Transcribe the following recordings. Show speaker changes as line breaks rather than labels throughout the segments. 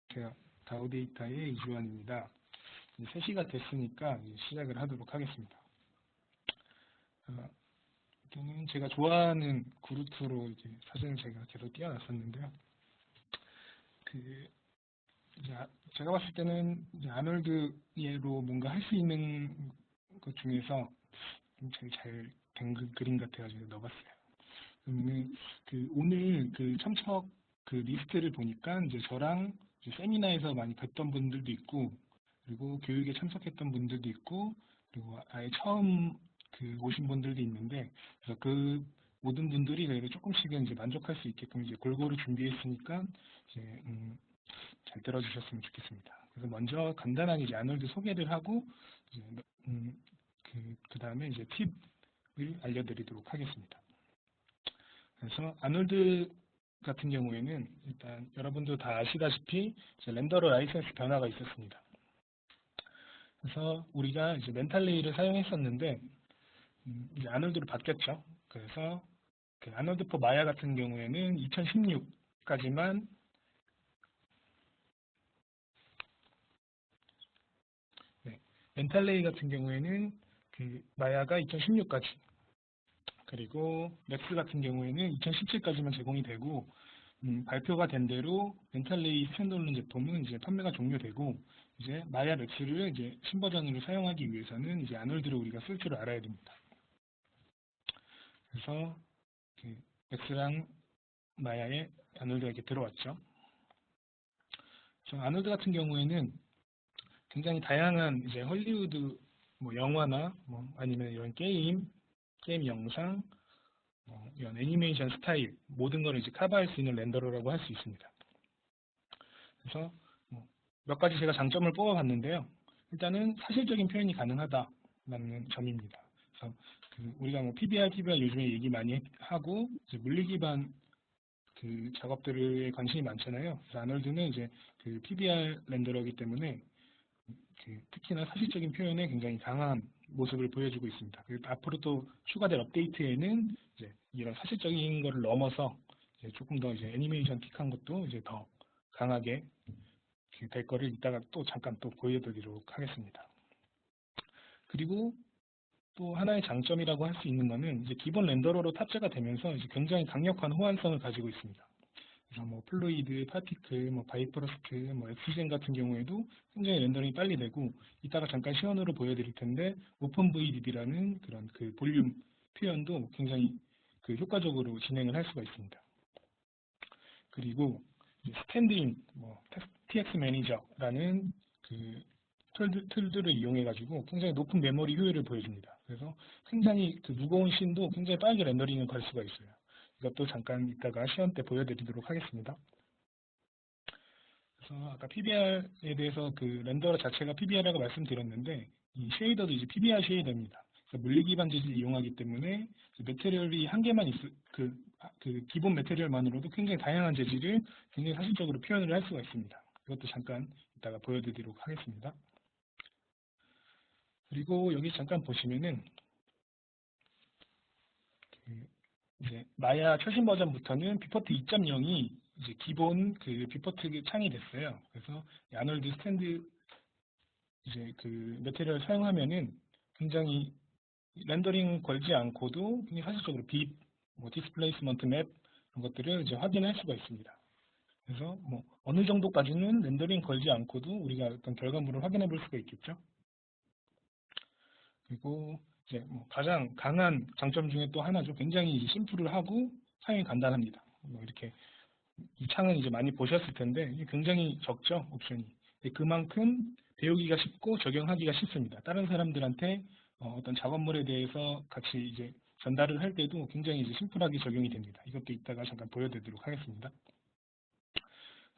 안녕하세요. 다우데이터의 이주환입니다. 3시가 됐으니까 시작을 하도록 하겠습니다. 일단은 제가 좋아하는 그루트로 사진을 제가 계속 띄워놨었는데요. 제가 봤을 때는 아놀드로 뭔가 할 수 있는 것 중에서 제일 잘 된 그림 같아가지고 넣어봤어요. 그러면 오늘 참석 리스트를 보니까 이제 저랑 세미나에서 많이 뵀던 분들도 있고, 그리고 교육에 참석했던 분들도 있고, 그리고 아예 처음 오신 분들도 있는데, 그래서 그 모든 분들이 저희를 조금씩은 이제 만족할 수 있게끔 이제 골고루 준비했으니까 이제 잘 들어주셨으면 좋겠습니다. 그래서 먼저 간단하게 이제 아놀드 소개를 하고 이제 그 다음에 이제 팁을 알려드리도록 하겠습니다. 그래서 아놀드 같은 경우에는 일단 여러분도 다 아시다시피 렌더러 라이선스 변화가 있었습니다. 그래서 우리가 이제 멘탈레이를 사용했었는데 이제 아놀드로 바뀌었죠. 그래서 아놀드 포 마야 같은 경우에는 2016까지만 멘탈레이 같은 경우에는 마야가 2016까지, 그리고 맥스 같은 경우에는 2017까지만 제공이 되고 발표가 된 대로 멘탈레이 스탠드얼론 제품은 이제 판매가 종료되고 이제 마야 맥스를 이제 신버전으로 사용하기 위해서는 이제 아놀드를 우리가 쓸 줄 알아야 됩니다. 그래서 맥스랑 마야에 아놀드가 이렇게 들어왔죠. 그래서 아놀드 같은 경우에는 굉장히 다양한 이제 헐리우드 영화나 아니면 이런 게임 영상, 이런 애니메이션 스타일 모든 걸 이제 커버할 수 있는 렌더러라고 할 수 있습니다. 그래서 몇 가지 제가 장점을 뽑아봤는데요. 일단은 사실적인 표현이 가능하다라는 점입니다. 그래서 우리가 PBR 요즘에 얘기 많이 하고 이제 물리 기반 작업들에 관심이 많잖아요. 그래서 아놀드는 이제 PBR 렌더러이기 때문에 특히나 사실적인 표현에 굉장히 강한 모습을 보여주고 있습니다. 그리고 앞으로 또 추가될 업데이트에는 이제 이런 사실적인 거를 넘어서 이제 조금 더 이제 애니메이션 틱한 것도 이제 더 강하게 될 거를 이따가 또 잠깐 또 보여드리도록 하겠습니다. 그리고 또 하나의 장점이라고 할 수 있는 거는 이제 기본 렌더러로 탑재가 되면서 이제 굉장히 강력한 호환성을 가지고 있습니다. 그래서 플루이드, 파티클, 바이퍼러스트, 엑스젠 같은 경우에도 굉장히 렌더링이 빨리 되고, 이따가 잠깐 시연으로 보여드릴 텐데 오픈 VDD라는 그런 볼륨 표현도 굉장히 효과적으로 진행을 할 수가 있습니다. 그리고 스탠드인 TX 매니저라는 툴들을 이용해 가지고 굉장히 높은 메모리 효율을 보여줍니다. 그래서 굉장히 무거운 씬도 굉장히 빠르게 렌더링을 갈 수가 있어요. 이것도 잠깐 이따가 시연 때 보여드리도록 하겠습니다. 그래서 아까 PBR에 대해서 렌더러 자체가 PBR이라고 말씀드렸는데 이 쉐이더도 이제 PBR 쉐이더입니다. 그래서 물리 기반 재질을 이용하기 때문에 매테리얼이 한 개만 있을 기본 매테리얼만으로도 굉장히 다양한 재질을 굉장히 사실적으로 표현을 할 수가 있습니다. 이것도 잠깐 이따가 보여드리도록 하겠습니다. 그리고 여기 잠깐 보시면은 이제 마야 최신 버전부터는 비퍼트 2.0이 이제 기본 비퍼트 창이 됐어요. 그래서 아놀드 스탠드 이제 매테리얼 사용하면은 굉장히 렌더링 걸지 않고도 굉장히 사실적으로 빛, 디스플레이스먼트 맵 이런 것들을 이제 확인할 수가 있습니다. 그래서 어느 정도까지는 렌더링 걸지 않고도 우리가 어떤 결과물을 확인해 볼 수가 있겠죠. 그리고 이제 가장 강한 장점 중에 또 하나죠. 굉장히 심플을 하고 사용이 간단합니다. 이렇게 이 창은 이제 많이 보셨을 텐데 굉장히 적죠, 옵션이. 그만큼 배우기가 쉽고 적용하기가 쉽습니다. 다른 사람들한테 어떤 작업물에 대해서 같이 이제 전달을 할 때도 굉장히 이제 심플하게 적용이 됩니다. 이것도 이따가 잠깐 보여드리도록 하겠습니다.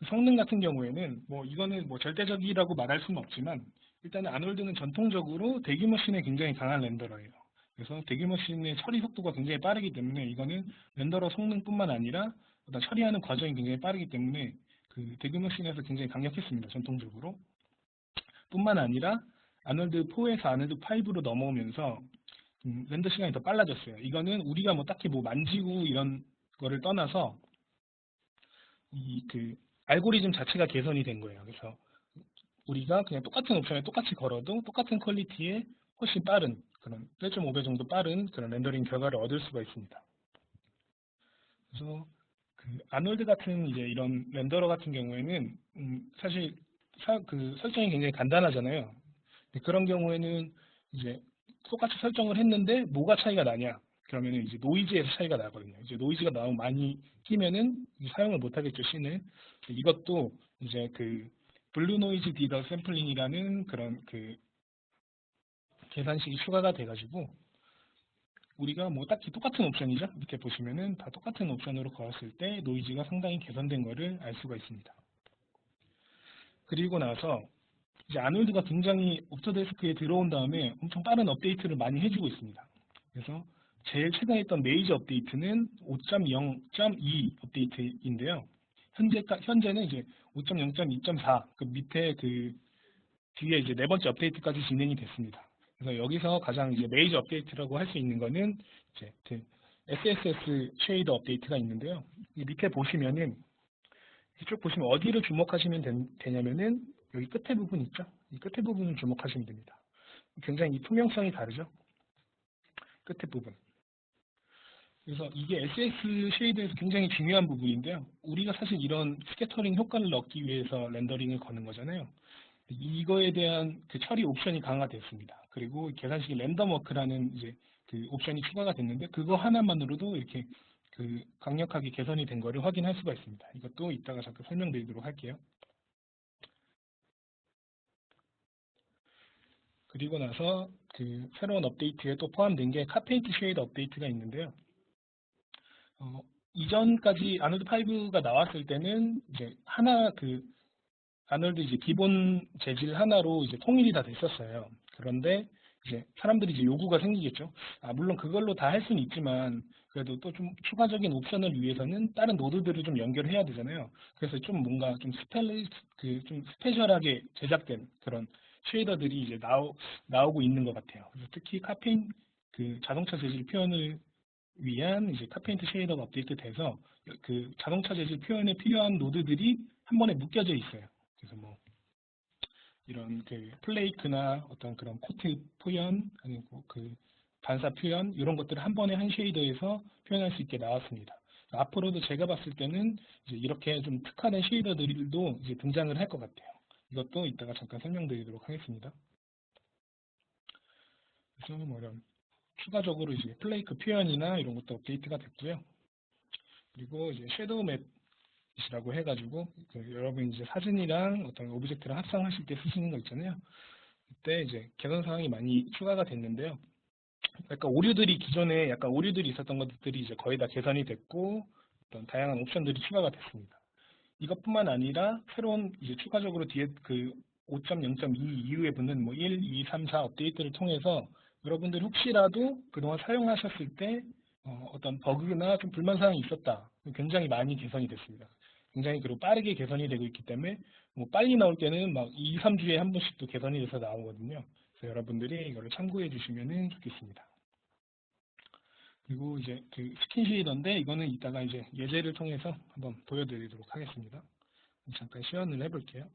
성능 같은 경우에는 이거는 절대적이라고 말할 수는 없지만 일단 아놀드는 전통적으로 대규모씬에 굉장히 강한 렌더러예요. 그래서 대규모씬의 처리 속도가 굉장히 빠르기 때문에 이거는 렌더러 성능뿐만 아니라 어떤 처리하는 과정이 굉장히 빠르기 때문에 대규모씬에서 굉장히 강력했습니다. 전통적으로. 뿐만 아니라 아놀드 4에서 아놀드 5로 넘어오면서 렌더 시간이 더 빨라졌어요. 이거는 우리가 딱히 만지고 이런 거를 떠나서 알고리즘 자체가 개선이 된 거예요. 그래서 우리가 그냥 똑같은 옵션에 똑같이 걸어도 똑같은 퀄리티의 훨씬 빠른 그런 1.5배 정도 빠른 그런 렌더링 결과를 얻을 수가 있습니다. 그래서 그 아놀드 같은 이제 이런 렌더러 같은 경우에는 사실 그 설정이 굉장히 간단하잖아요. 그런 경우에는 이제 똑같이 설정을 했는데 뭐가 차이가 나냐? 그러면은 이제 노이즈에서 차이가 나거든요. 이제 노이즈가 너무 많이 끼면은 사용을 못 하겠죠, 씬을. 이것도 이제 그 블루 노이즈 디더 샘플링이라는 그런 그 계산식이 추가가 돼가지고 우리가 뭐 딱히 똑같은 옵션이죠. 이렇게 보시면은 다 똑같은 옵션으로 걸었을 때 노이즈가 상당히 개선된 거를 알 수가 있습니다. 그리고 나서 이제 아놀드가 굉장히 옵토데스크에 들어온 다음에 엄청 빠른 업데이트를 많이 해주고 있습니다. 그래서 제일 최근에 했던 메이저 업데이트는 5.0.2 업데이트인데요. 현재는 이제 5.0.2.4 그 밑에 그 뒤에 이제 네 번째 업데이트까지 진행이 됐습니다. 그래서 여기서 가장 이제 메이저 업데이트라고 할 수 있는 거는 이제 그 SSS 쉐이더 업데이트가 있는데요. 이 밑에 보시면은 이쪽 보시면 어디를 주목하시면 되냐면은 여기 끝에 부분 있죠? 이 끝에 부분을 주목하시면 됩니다. 굉장히 이 투명성이 다르죠? 끝에 부분. 그래서 이게 SS 쉐이드에서 굉장히 중요한 부분인데요. 우리가 사실 이런 스캐터링 효과를 넣기 위해서 렌더링을 거는 거잖아요. 이거에 대한 그 처리 옵션이 강화됐습니다. 그리고 계산식이 랜덤 워크라는 이제 그 옵션이 추가가 됐는데 그거 하나만으로도 이렇게 그 강력하게 개선이 된 거를 확인할 수가 있습니다. 이것도 이따가 잠깐 설명드리도록 할게요. 그리고 나서 그 새로운 업데이트에 또 포함된 게 카페인트 쉐이드 업데이트가 있는데요. 이전까지 아놀드 5가 나왔을 때는 이제 하나 그 아놀드 이제 기본 재질 하나로 이제 통일이 다 됐었어요. 그런데 이제 사람들이 이제 요구가 생기겠죠. 물론 그걸로 다 할 수는 있지만 그래도 또 좀 추가적인 옵션을 위해서는 다른 노드들을 좀 연결해야 되잖아요. 그래서 좀 뭔가 좀 좀 스페셜하게 제작된 그런 쉐이더들이 이제 나오고 있는 것 같아요. 그래서 특히 카페인 그 자동차 재질 표현을 위한 이제 카페인트 쉐이더가 업데이트 돼서 그 자동차 재질 표현에 필요한 노드들이 한 번에 묶여져 있어요. 그래서 뭐 이런 그 플레이크나 어떤 그런 코트 표현 아니고 그 반사 표현 이런 것들을 한 번에 한 쉐이더에서 표현할 수 있게 나왔습니다. 앞으로도 제가 봤을 때는 이제 이렇게 좀 특화된 쉐이더들도 이제 등장을 할 것 같아요. 이것도 이따가 잠깐 설명드리도록 하겠습니다. 그래서 뭐 이런 추가적으로 이제 플레이크 표현이나 이런 것도 업데이트가 됐고요. 그리고 이제 섀도우 맵이라고 해가지고 그 여러분 이제 사진이랑 어떤 오브젝트랑 합성하실 때 쓰시는 거 있잖아요. 그때 이제 개선 사항이 많이 추가가 됐는데요. 약간 오류들이 기존에 약간 오류들이 있었던 것들이 이제 거의 다 개선이 됐고 어떤 다양한 옵션들이 추가가 됐습니다. 이것뿐만 아니라 새로운 이제 추가적으로 뒤에 그 5.0.2 이후에 붙는 뭐 1, 2, 3, 4 업데이트를 통해서 여러분들 혹시라도 그동안 사용하셨을 때 어떤 버그나 좀 불만 사항이 있었다. 굉장히 많이 개선이 됐습니다. 굉장히 그리고 빠르게 개선이 되고 있기 때문에 뭐 빨리 나올 때는 막 2, 3주에 한 번씩 또 개선이 돼서 나오거든요. 그래서 여러분들이 이거를 참고해 주시면 좋겠습니다. 그리고 이제 그 스킨 쉐이더인데 이거는 이따가 이제 예제를 통해서 한번 보여드리도록 하겠습니다. 잠깐 시연을 해볼게요.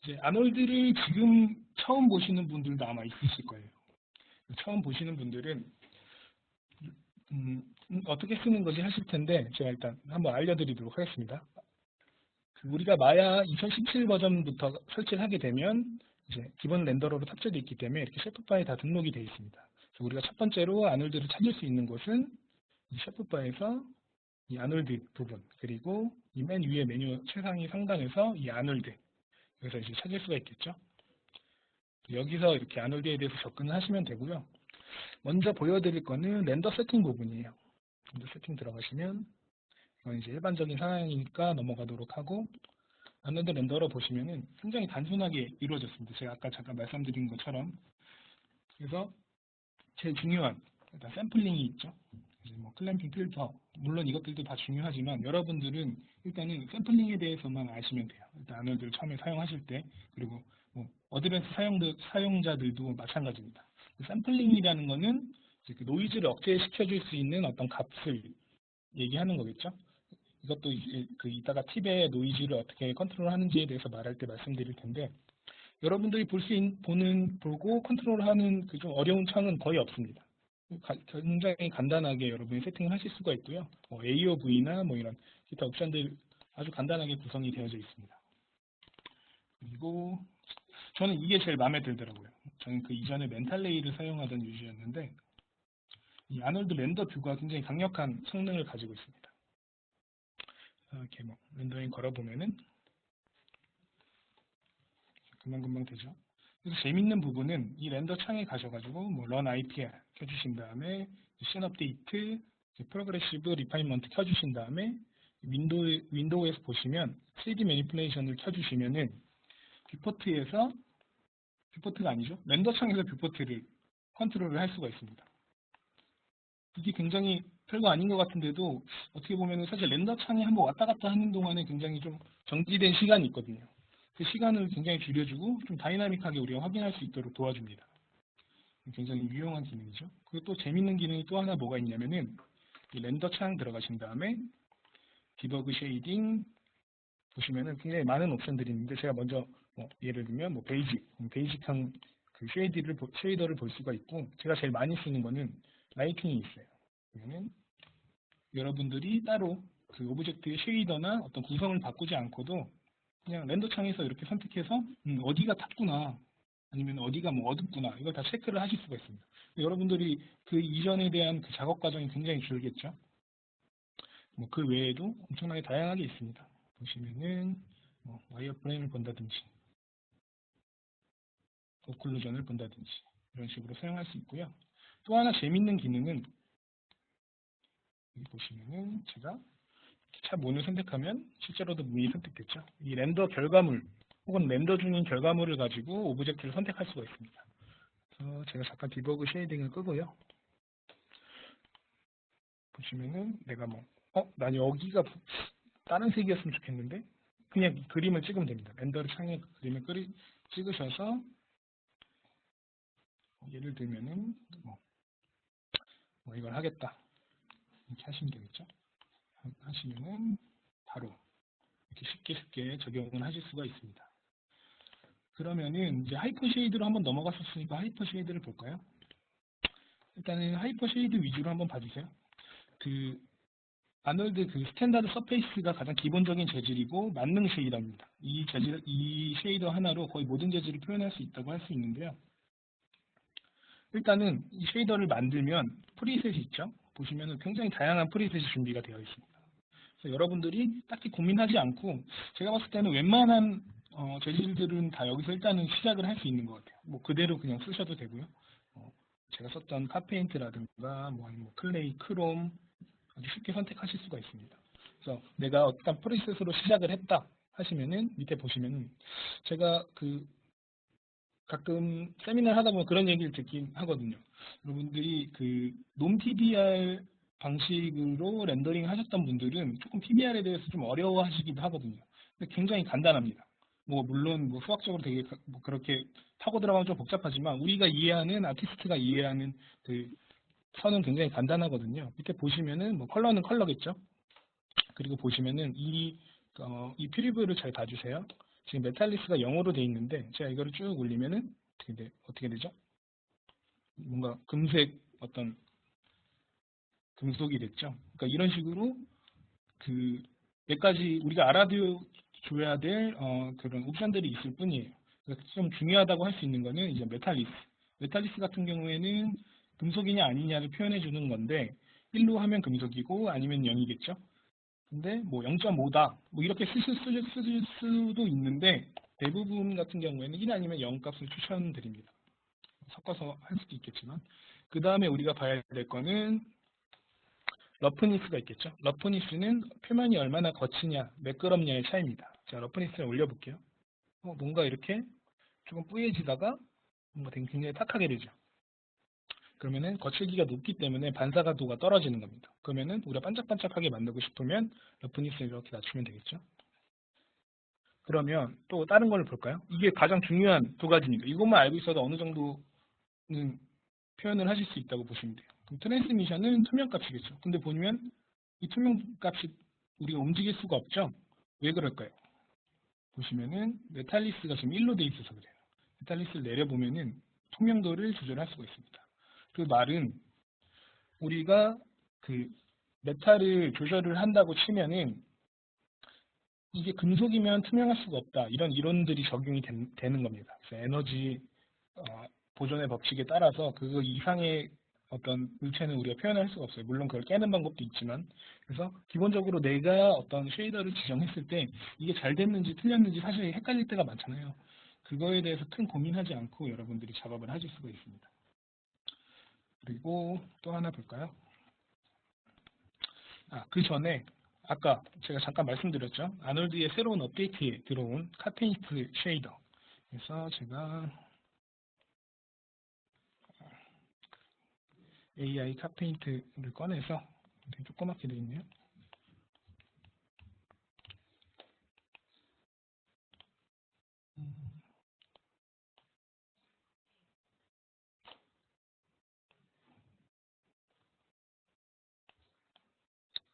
이제 아놀드를 지금 처음 보시는 분들도 아마 있으실 거예요. 처음 보시는 분들은 어떻게 쓰는 거지 하실 텐데 제가 일단 한번 알려드리도록 하겠습니다. 우리가 마야 2017 버전부터 설치를 하게 되면 이제 기본 렌더러로 탑재되어 있기 때문에 이렇게 셰프바에 다 등록이 되어 있습니다. 그래서 우리가 첫 번째로 아놀드를 찾을 수 있는 곳은 이 셰프바에서 이 아놀드 부분 그리고 이 맨 위에 메뉴 최상위 상단에서 이 아놀드 여기서 이제 찾을 수가 있겠죠. 여기서 이렇게 아놀드에 대해서 접근을 하시면 되고요. 먼저 보여드릴 거는 렌더 세팅 부분이에요. 렌더 세팅 들어가시면 이건 이제 일반적인 상황이니까 넘어가도록 하고 아놀드 렌더러 보시면은 굉장히 단순하게 이루어졌습니다. 제가 아까 잠깐 말씀드린 것처럼 그래서 제일 중요한 일단 샘플링이 있죠. 뭐 클램핑 필터 물론 이것들도 다 중요하지만 여러분들은 일단은 샘플링에 대해서만 아시면 돼요. 일단 아놀드를 처음에 사용하실 때 그리고 뭐 어드밴스 사용자들도 마찬가지입니다. 샘플링이라는 거는 이제 그 노이즈를 억제시켜줄 수 있는 어떤 값을 얘기하는 거겠죠. 이것도 이제 이따가 팁의 노이즈를 어떻게 컨트롤하는지에 대해서 말할 때 말씀드릴 텐데, 여러분들이 보고 컨트롤하는 그 좀 어려운 창은 거의 없습니다. 굉장히 간단하게 여러분이 세팅을 하실 수가 있고요. AOV나 뭐 이런 기타 옵션들 아주 간단하게 구성이 되어져 있습니다. 그리고 저는 이게 제일 마음에 들더라고요. 저는 그 이전에 멘탈레이를 사용하던 유저였는데, 이 아놀드 렌더 뷰가 굉장히 강력한 성능을 가지고 있습니다. 이렇게 뭐 렌더링 걸어보면은 금방금방 되죠. 그래서 재밌는 부분은 이 렌더 창에 가셔가지고 뭐 run IPR 켜주신 다음에 씬 업데이트, 프로그레시브 리파인먼트 켜주신 다음에 윈도우에서 보시면 3D 매니플레이션을 켜주시면은 뷰포트가 아니죠. 렌더 창에서 뷰포트를 컨트롤을 할 수가 있습니다. 이게 굉장히 별거 아닌 것 같은데도 어떻게 보면 사실 렌더 창이 한번 왔다 갔다 하는 동안에 굉장히 좀 정지된 시간이 있거든요. 그 시간을 굉장히 줄여주고 좀 다이나믹하게 우리가 확인할 수 있도록 도와줍니다. 굉장히 유용한 기능이죠. 그리고 또 재밌는 기능이 또 하나 뭐가 있냐면은 이 렌더 창 들어가신 다음에 디버그 쉐이딩 보시면은 굉장히 많은 옵션들이 있는데 제가 먼저 예를 들면 뭐 베이직한 그 쉐이더를 볼 수가 있고, 제가 제일 많이 쓰는 거는 라이팅이 있어요. 그러면은 여러분들이 따로 그 오브젝트의 쉐이더나 어떤 구성을 바꾸지 않고도 그냥 렌더 창에서 이렇게 선택해서 어디가 탔구나 아니면 어디가 뭐 어둡구나 이걸 다 체크를 하실 수가 있습니다. 여러분들이 그 이전에 대한 그 작업 과정이 굉장히 줄겠죠. 뭐 그 외에도 엄청나게 다양하게 있습니다. 보시면은 와이어프레임을 본다든지 오클루전을 본다든지 이런 식으로 사용할 수 있고요. 또 하나 재밌는 기능은 여기 보시면은 제가 차 문을 선택하면 실제로도 문이 선택됐죠. 이 렌더 결과물 혹은 렌더 중인 결과물을 가지고 오브젝트를 선택할 수가 있습니다. 그래서 제가 잠깐 디버그 쉐이딩을 끄고요. 보시면은 내가 난 여기가 다른 색이었으면 좋겠는데 그냥 그림을 찍으면 됩니다. 렌더 창에 그림을 찍으셔서 예를 들면은 이걸 하겠다 이렇게 하시면 되겠죠. 하시면은 바로 이렇게 쉽게 적용을 하실 수가 있습니다. 그러면은 이제 하이퍼 쉐이드로 한번 넘어갔었으니까 하이퍼 쉐이드를 볼까요? 일단은 하이퍼 쉐이드 위주로 한번 봐주세요. 그 아놀드 그 스탠다드 서페이스가 가장 기본적인 재질이고 만능 쉐이더입니다. 이 쉐이더 하나로 거의 모든 재질을 표현할 수 있다고 할 수 있는데요. 일단은 이 쉐이더를 만들면 프리셋이 있죠. 보시면은 굉장히 다양한 프리셋이 준비가 되어 있습니다. 그래서 여러분들이 딱히 고민하지 않고 제가 봤을 때는 웬만한 재질들은 다 여기서 일단은 시작을 할 수 있는 것 같아요. 뭐 그대로 그냥 쓰셔도 되고요. 제가 썼던 카페인트라든가 아니면 클레이, 크롬 아주 쉽게 선택하실 수가 있습니다. 그래서 내가 어떤 프리셋으로 시작을 했다 하시면은 밑에 보시면은 제가 가끔 세미나를 하다 보면 그런 얘기를 듣긴 하거든요. 여러분들이 논-PBR 방식으로 렌더링 하셨던 분들은 조금 PBR에 대해서 좀 어려워하시기도 하거든요. 근데 굉장히 간단합니다. 물론 수학적으로 되게 그렇게 타고 들어가면 좀 복잡하지만 우리가 이해하는 아티스트가 이해하는 그 선은 굉장히 간단하거든요. 밑에 보시면은 컬러는 컬러겠죠. 그리고 보시면은 이 프리뷰를 잘 봐주세요. 지금 메탈리스가 0으로 돼 있는데 제가 이거를 쭉 올리면은 어떻게 되죠? 뭔가 금색 어떤 금속이 됐죠. 그러니까 이런 식으로 몇 가지 우리가 알아둬야 될 그런 옵션들이 있을 뿐이에요. 그래서 좀 중요하다고 할 수 있는 거는 이제 메탈리스 같은 경우에는 금속이냐 아니냐를 표현해 주는 건데 1로 하면 금속이고 아니면 0이겠죠. 근데 0.5다 이렇게 쓰실 수도 있는데 대부분 같은 경우에는 1 아니면 0 값을 추천드립니다. 섞어서 할 수도 있겠지만 그 다음에 우리가 봐야 될 거는 러프니스가 있겠죠. 러프니스는 표면이 얼마나 거치냐 매끄럽냐의 차이입니다. 자, 러프니스를 올려볼게요. 뭔가 이렇게 조금 뿌얘지다가 뭔가 되게 굉장히 탁하게 되죠. 그러면은 거칠기가 높기 때문에 반사가도가 떨어지는 겁니다. 그러면은 우리가 반짝반짝하게 만들고 싶으면 러프니스를 이렇게 낮추면 되겠죠. 그러면 또 다른 걸 볼까요? 이게 가장 중요한 두 가지입니다. 이것만 알고 있어도 어느 정도는 표현을 하실 수 있다고 보시면 돼요. 그럼 트랜스미션은 투명값이겠죠. 근데 보면 이 투명 값이 우리가 움직일 수가 없죠? 왜 그럴까요? 보시면은 메탈리스가 지금 1로 돼 있어서 그래요. 메탈리스를 내려보면은 투명도를 조절할 수가 있습니다. 그 말은 우리가 그 메탈을 조절을 한다고 치면은 이게 금속이면 투명할 수가 없다. 이런 이론들이 적용이 되는 겁니다. 그래서 에너지 보존의 법칙에 따라서 그 이상의 어떤 물체는 우리가 표현할 수가 없어요. 물론 그걸 깨는 방법도 있지만, 그래서 기본적으로 내가 어떤 쉐이더를 지정했을 때 이게 잘 됐는지 틀렸는지 사실 헷갈릴 때가 많잖아요. 그거에 대해서 큰 고민하지 않고 여러분들이 작업을 하실 수가 있습니다. 그리고 또 하나 볼까요? 그 전에 아까 제가 잠깐 말씀드렸죠. 아놀드의 새로운 업데이트에 들어온 카페인트 쉐이더. 그래서 제가 AI 카페인트를 꺼내서 되게 조그맣게 되어 있네요.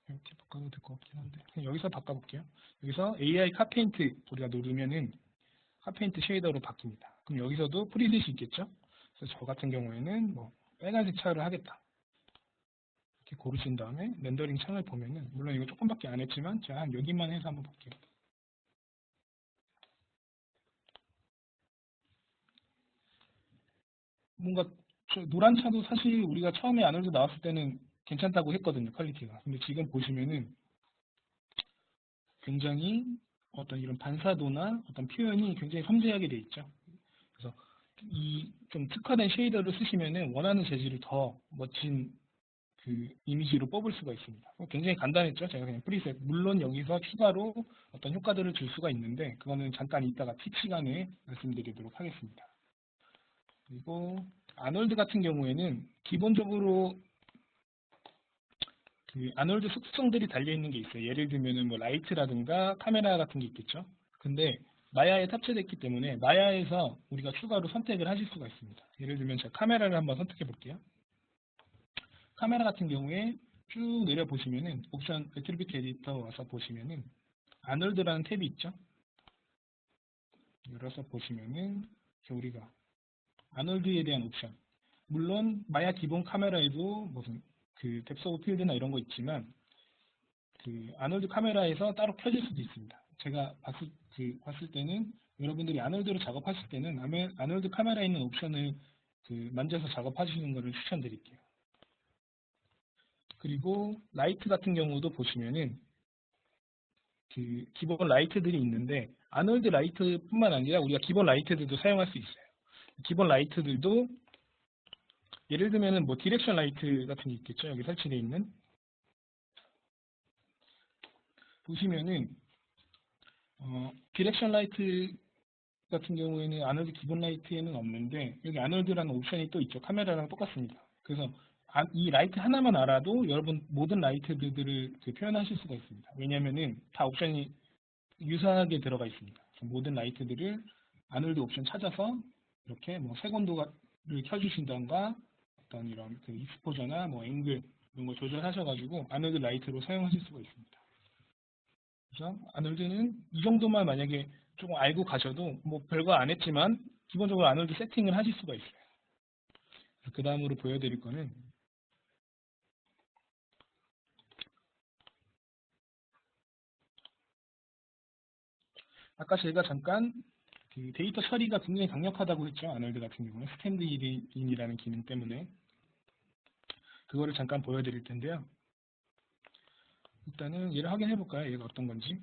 이렇게 바꿔도 될 것 같긴 한데 그냥 여기서 바꿔볼게요. 여기서 AI 카페인트 우리가 누르면은 카페인트 쉐이더로 바뀝니다. 그럼 여기서도 프리셋이 있겠죠? 그래서 저 같은 경우에는 뭐 빨간색 차를 하겠다. 이렇게 고르신 다음에 렌더링 창을 보면은 물론 이거 조금밖에 안 했지만 제가 한 여기만 해서 한번 볼게요. 뭔가 노란 차도 사실 우리가 처음에 아놀드 나왔을 때는 괜찮다고 했거든요, 퀄리티가. 근데 지금 보시면은 굉장히 어떤 이런 반사도나 어떤 표현이 굉장히 섬세하게 돼 있죠. 그래서 이 좀 특화된 쉐이더를 쓰시면은 원하는 재질을 더 멋진 그 이미지로 뽑을 수가 있습니다. 굉장히 간단했죠. 제가 그냥 프리셋. 물론 여기서 추가로 어떤 효과들을 줄 수가 있는데 그거는 잠깐 이따가 팁 시간에 말씀드리도록 하겠습니다. 그리고 아놀드 같은 경우에는 기본적으로 그 아놀드 속성들이 달려있는 게 있어요. 예를 들면은 뭐 라이트라든가 카메라 같은 게 있겠죠. 근데 마야에 탑재됐기 때문에 마야에서 우리가 추가로 선택을 하실 수가 있습니다. 예를 들면 제가 카메라를 한번 선택해 볼게요. 카메라 같은 경우에 쭉 내려보시면은 옵션 애트리뷰트 에디터 와서 보시면은 아놀드라는 탭이 있죠. 열어서 보시면은 우리가 아놀드에 대한 옵션, 물론 마야 기본 카메라에도 무슨 그 뎁스 오브 필드나 이런 거 있지만 그 아놀드 카메라에서 따로 켜질 수도 있습니다. 제가 봤을 때는 여러분들이 아놀드로 작업하실 때는 아놀드 카메라에 있는 옵션을 그 만져서 작업하시는 것을 추천드릴게요. 그리고 라이트 같은 경우도 보시면은 그 기본 라이트들이 있는데 아놀드 라이트뿐만 아니라 우리가 기본 라이트들도 사용할 수 있어요. 기본 라이트들도 예를 들면은 뭐 디렉션 라이트 같은 게 있겠죠. 여기 설치되어 있는 보시면은 디렉션 라이트 같은 경우에는 아놀드 기본 라이트에는 없는데 여기 아놀드라는 옵션이 또 있죠. 카메라랑 똑같습니다. 그래서 이 라이트 하나만 알아도 여러분 모든 라이트들을 표현하실 수가 있습니다. 왜냐면은 다 옵션이 유사하게 들어가 있습니다. 모든 라이트들을 아놀드 옵션 찾아서 이렇게 뭐 색온도를 켜주신다던가 어떤 이런 그 익스포저나 뭐 앵글 이런 거 조절하셔가지고 아놀드 라이트로 사용하실 수가 있습니다. 그래서 아놀드는 이 정도만 만약에 조금 알고 가셔도 뭐 별거 안 했지만 기본적으로 아놀드 세팅을 하실 수가 있어요. 그 다음으로 보여드릴 거는 아까 제가 잠깐 그 데이터 처리가 굉장히 강력하다고 했죠. 아놀드 같은 경우는 스탠드인이라는 기능 때문에 그거를 잠깐 보여드릴 텐데요. 일단은 얘를 확인해 볼까요? 얘가 어떤 건지.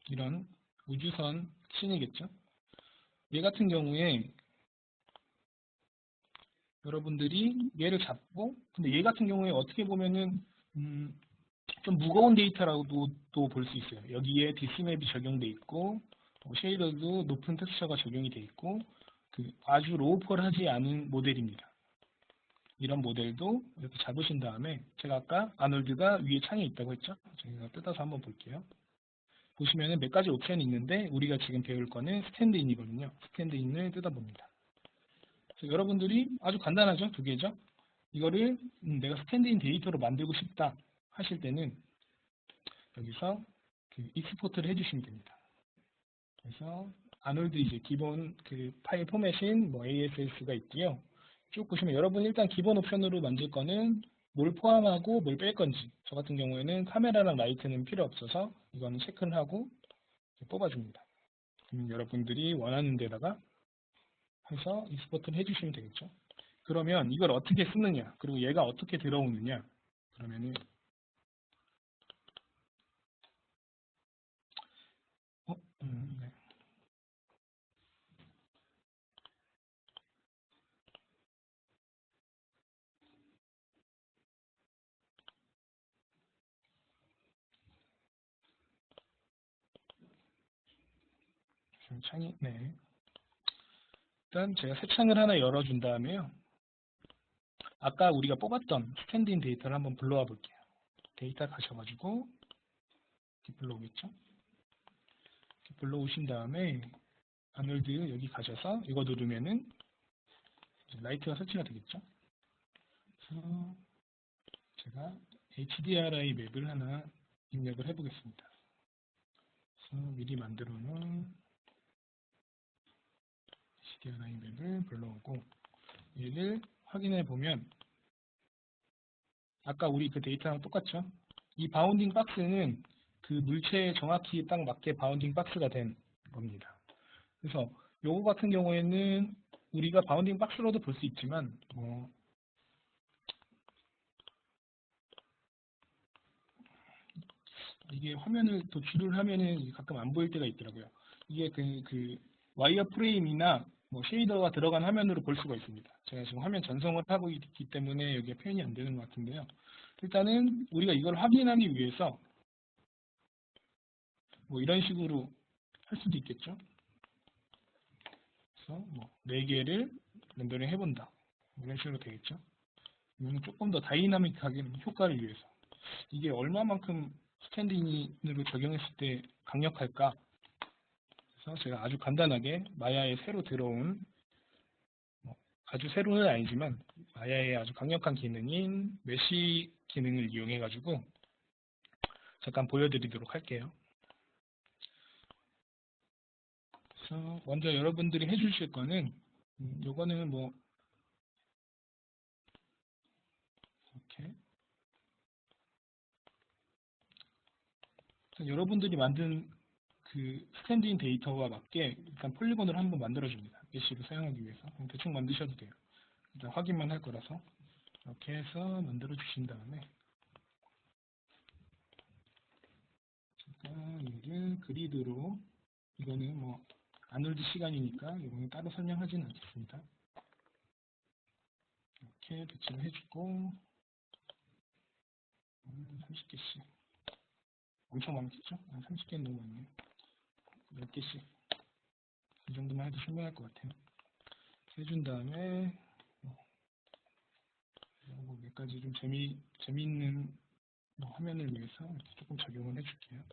이런 우주선 신이겠죠. 얘 같은 경우에 여러분들이 얘를 잡고 근데 얘 같은 경우에 어떻게 보면은 좀 무거운 데이터라고도 또 볼 수 있어요. 여기에 디스맵이 적용돼 있고 쉐이더도 높은 텍스처가 적용이 돼 있고 그 아주 로우펄하지 않은 모델입니다. 이런 모델도 이렇게 잡으신 다음에 제가 아까 아놀드가 위에 창에 있다고 했죠. 제가 뜯어서 한번 볼게요. 보시면은 몇 가지 옵션이 있는데 우리가 지금 배울 거는 스탠드인이거든요. 스탠드인을 뜯어봅니다. 여러분들이 아주 간단하죠. 두 개죠. 이거를 내가 스탠드인 데이터로 만들고 싶다 하실 때는 여기서 그 익스포트를 해주시면 됩니다. 그래서 아놀드 이제 기본 그 파일 포맷인 뭐 ASS가 있고요. 쭉 보시면 여러분 일단 기본 옵션으로 만들 거는 뭘 포함하고 뭘 뺄 건지. 저 같은 경우에는 카메라랑 라이트는 필요 없어서 이거는 체크를 하고 뽑아줍니다. 그러면 여러분들이 원하는 데다가 해서 익스포트를 해주시면 되겠죠. 그러면 이걸 어떻게 쓰느냐, 그리고 얘가 어떻게 들어오느냐. 그러면은 네. 지금 창이 네. 일단 제가 새 창을 하나 열어준 다음에요. 아까 우리가 뽑았던 스탠드인 데이터를 한번 불러와 볼게요. 데이터 가셔가지고 이렇게 불러오겠죠. 이렇게 불러오신 다음에 아놀드 여기 가셔서 이거 누르면은 이제 라이트가 설치가 되겠죠. 그래서 제가 HDRI 맵을 하나 입력을 해보겠습니다. 그래서 미리 만들어 놓은 HDRI 맵을 불러오고 얘를 확인해 보면 아까 우리 그 데이터랑 똑같죠? 이 바운딩 박스는 그 물체에 정확히 딱 맞게 바운딩 박스가 된 겁니다. 그래서 요거 같은 경우에는 우리가 바운딩 박스로도 볼 수 있지만 이게 화면을 도출을 하면은 가끔 안 보일 때가 있더라고요. 이게 그 와이어 프레임이나 뭐 쉐이더가 들어간 화면으로 볼 수가 있습니다. 제가 지금 화면 전송을 하고 있기 때문에 여기에 표현이 안 되는 것 같은데요. 일단은 우리가 이걸 확인하기 위해서 뭐 이런 식으로 할 수도 있겠죠. 그래서 뭐 4개를 렌더링 해본다. 이런 식으로 되겠죠. 이거는 조금 더 다이나믹하게 효과를 위해서. 이게 얼마만큼 스탠딩으로 적용했을 때 강력할까? 그래서 제가 아주 간단하게 마야에 새로 들어온 아주 새로는 아니지만 마야의 아주 강력한 기능인 메시 기능을 이용해 가지고 잠깐 보여드리도록 할게요. 그래서 먼저 여러분들이 해주실 거는 요거는 뭐 이렇게 여러분들이 만든 그 스탠드인 데이터와 맞게 일단 폴리곤을 한번 만들어줍니다. 메시를 사용하기 위해서. 대충 만드셔도 돼요. 일단 확인만 할 거라서. 이렇게 해서 만들어 주신 다음에 제가 얘를 그리드로 이거는 뭐 아놀드 시간이니까 이거는 따로 설명하지는 않겠습니다. 이렇게 배치를 해주고 30개씩 엄청 많겠죠? 30개는 너무 많네요. 10개씩 이 정도만 해도 충분할 것 같아요. 해준 다음에 몇 가지 좀 재미있는 화면을 위해서 이렇게 조금 적용을 해줄게요.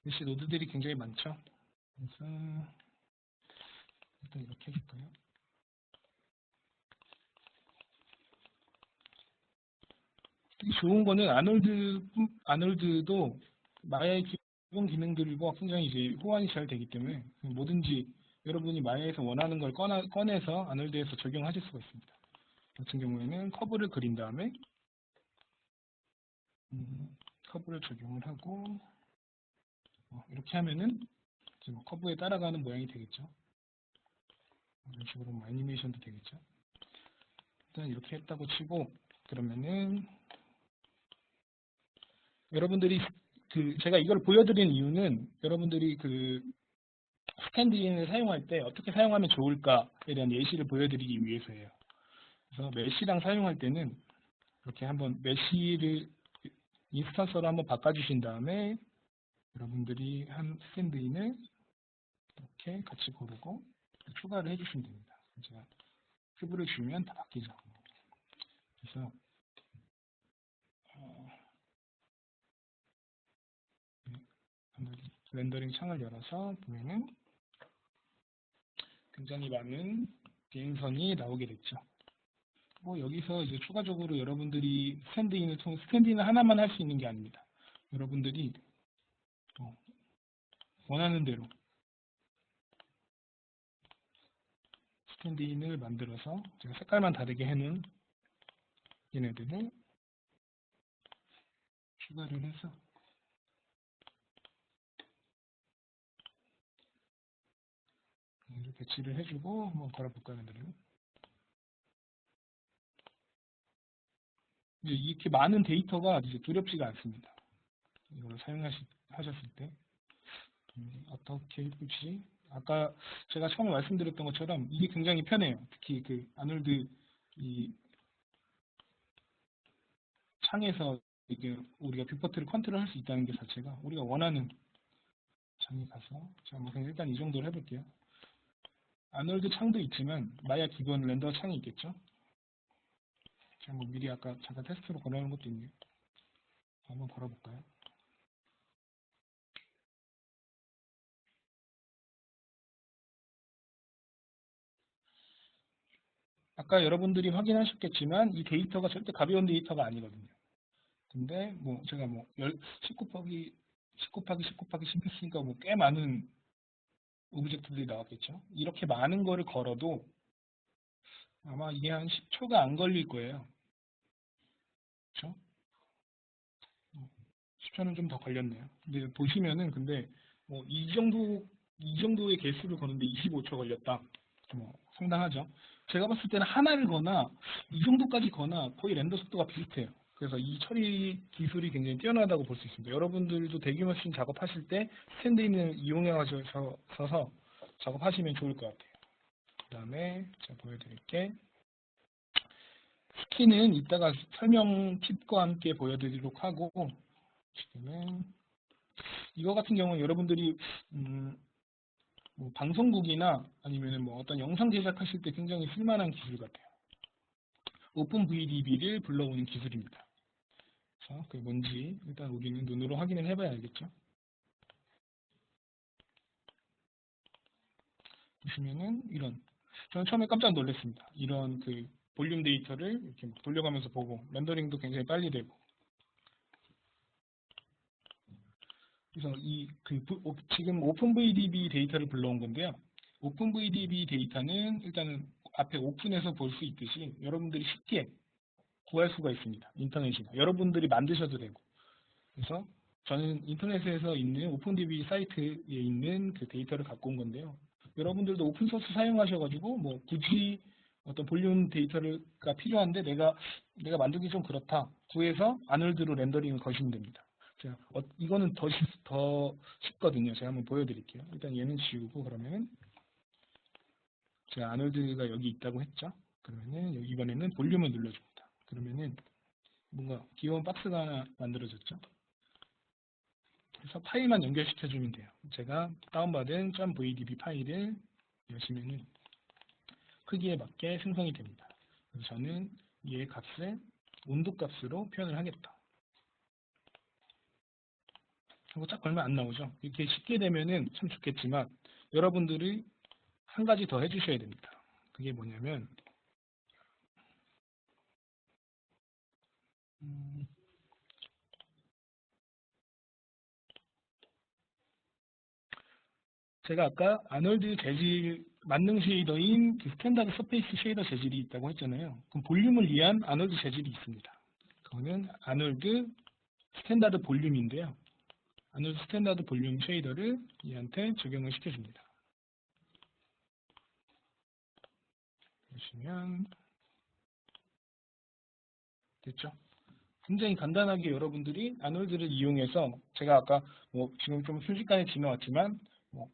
메시 노드들이 굉장히 많죠? 그래서 일단 이렇게 해줄까요? 특히 좋은 거는 아놀드도 마야의 기본 기능들과 굉장히 이제 호환이 잘 되기 때문에 뭐든지 여러분이 마야에서 원하는 걸 꺼내서 아놀드에서 적용하실 수가 있습니다. 같은 경우에는 커브를 그린 다음에 커브를 적용을 하고 이렇게 하면은 지금 커브에 따라가는 모양이 되겠죠. 이런 식으로 애니메이션도 되겠죠. 일단 이렇게 했다고 치고 그러면은 여러분들이 제가 이걸 보여드린 이유는 여러분들이 그 스탠드인을 사용할 때 어떻게 사용하면 좋을까에 대한 예시를 보여드리기 위해서예요. 그래서 메시랑 사용할 때는 이렇게 한번 메시를 인스턴스로 한번 바꿔주신 다음에 여러분들이 한 스탠드인을 이렇게 같이 고르고 추가를 해주시면 됩니다. 제가 큐브를 주면 다 바뀌죠. 그래서 렌더링 창을 열어서 보면은 굉장히 많은 비행선이 나오게 됐죠. 여기서 이제 추가적으로 여러분들이 스탠드인을 하나만 할 수 있는 게 아닙니다. 여러분들이 원하는 대로 스탠드인을 만들어서 제가 색깔만 다르게 해놓은 얘네들을 추가를 해서 배치를 해주고 한번 걸어볼까요? 이렇게 많은 데이터가 이제 두렵지가 않습니다. 이걸 사용하셨을 때 어떻게 해볼지. 아까 제가 처음에 말씀드렸던 것처럼 이게 굉장히 편해요. 특히 그 아놀드 이 창에서 이게 우리가 뷰포트를 컨트롤할 수 있다는 게 자체가 우리가 원하는 창에 가서 제가 뭐 그냥 일단 이 정도로 해볼게요. 아놀드 창도 있지만 마야 기본 렌더 창이 있겠죠. 제가 뭐 미리 아까 잠깐 테스트로 걸어놓은 것도 있네요. 한번 걸어볼까요? 아까 여러분들이 확인하셨겠지만 이 데이터가 절대 가벼운 데이터가 아니거든요. 근데 뭐 제가 뭐 10 곱하기 10 곱하기 10 했으니까 뭐 꽤 많은 오브젝트들이 나왔겠죠. 이렇게 많은 거를 걸어도 아마 이게 한 10초가 안 걸릴 거예요. 그렇죠? 10초는 좀 더 걸렸네요. 근데 보시면은 근데 뭐 이 정도의 개수를 거는데 25초 걸렸다. 뭐 상당하죠. 제가 봤을 때는 하나를 거나 이 정도까지 거나 거의 렌더 속도가 비슷해요. 그래서 이 처리 기술이 굉장히 뛰어나다고 볼 수 있습니다. 여러분들도 대규모 씬 작업하실 때 스탠드인을 이용해 가셔서 작업하시면 좋을 것 같아요. 그 다음에 제가 보여드릴게. 스킨은 이따가 설명 팁과 함께 보여드리도록 하고, 지금은 이거 같은 경우는 여러분들이 뭐 방송국이나 아니면 뭐 어떤 영상 제작하실 때 굉장히 쓸만한 기술 같아요. 오픈VDB를 불러오는 기술입니다. 그래서 그게 뭔지 일단 우리는 눈으로 확인을 해봐야 알겠죠. 보시면은 이런, 저는 처음에 깜짝 놀랐습니다. 이런 그 볼륨 데이터를 이렇게 막 돌려가면서 보고 렌더링도 굉장히 빨리 되고. 그래서 지금 오픈VDB 데이터를 불러온 건데요. 오픈VDB 데이터는 일단은 앞에 오픈해서 볼 수 있듯이 여러분들이 쉽게 구할 수가 있습니다. 인터넷이나 여러분들이 만드셔도 되고. 그래서 저는 인터넷에서 있는 오픈DB 사이트에 있는 그 데이터를 갖고 온 건데요. 여러분들도 오픈소스 사용하셔가지고 뭐 굳이 어떤 볼륨 데이터가 필요한데 내가 만들기 좀 그렇다 구해서 아놀드로 렌더링을 거시면 됩니다. 자, 이거는 더 쉽거든요. 제가 한번 보여드릴게요. 일단 얘는 지우고 그러면은 제가 아놀드가 여기 있다고 했죠. 그러면은 이번에는 볼륨을 눌러줍니다. 그러면은 뭔가 귀여운 박스가 하나 만들어졌죠. 그래서 파일만 연결시켜주면 돼요. 제가 다운받은 .vdb 파일을 여시면은 크기에 맞게 생성이 됩니다. 그래서 저는 얘 값을 온도 값으로 표현을 하겠다. 하고 쫙 걸면 안 나오죠. 이렇게 쉽게 되면은 참 좋겠지만 여러분들이 한 가지 더 해주셔야 됩니다. 그게 뭐냐면 제가 아까 아놀드 재질 만능 쉐이더인 그 스탠다드 서페이스 쉐이더 재질이 있다고 했잖아요. 그럼 볼륨을 위한 아놀드 재질이 있습니다. 그거는 아놀드 스탠다드 볼륨인데요. 아놀드 스탠다드 볼륨 쉐이더를 얘한테 적용을 시켜줍니다. 보시면 됐죠? 굉장히 간단하게 여러분들이 아놀드를 이용해서 제가 아까 뭐 지금 좀 순식간에 지나왔지만 뭐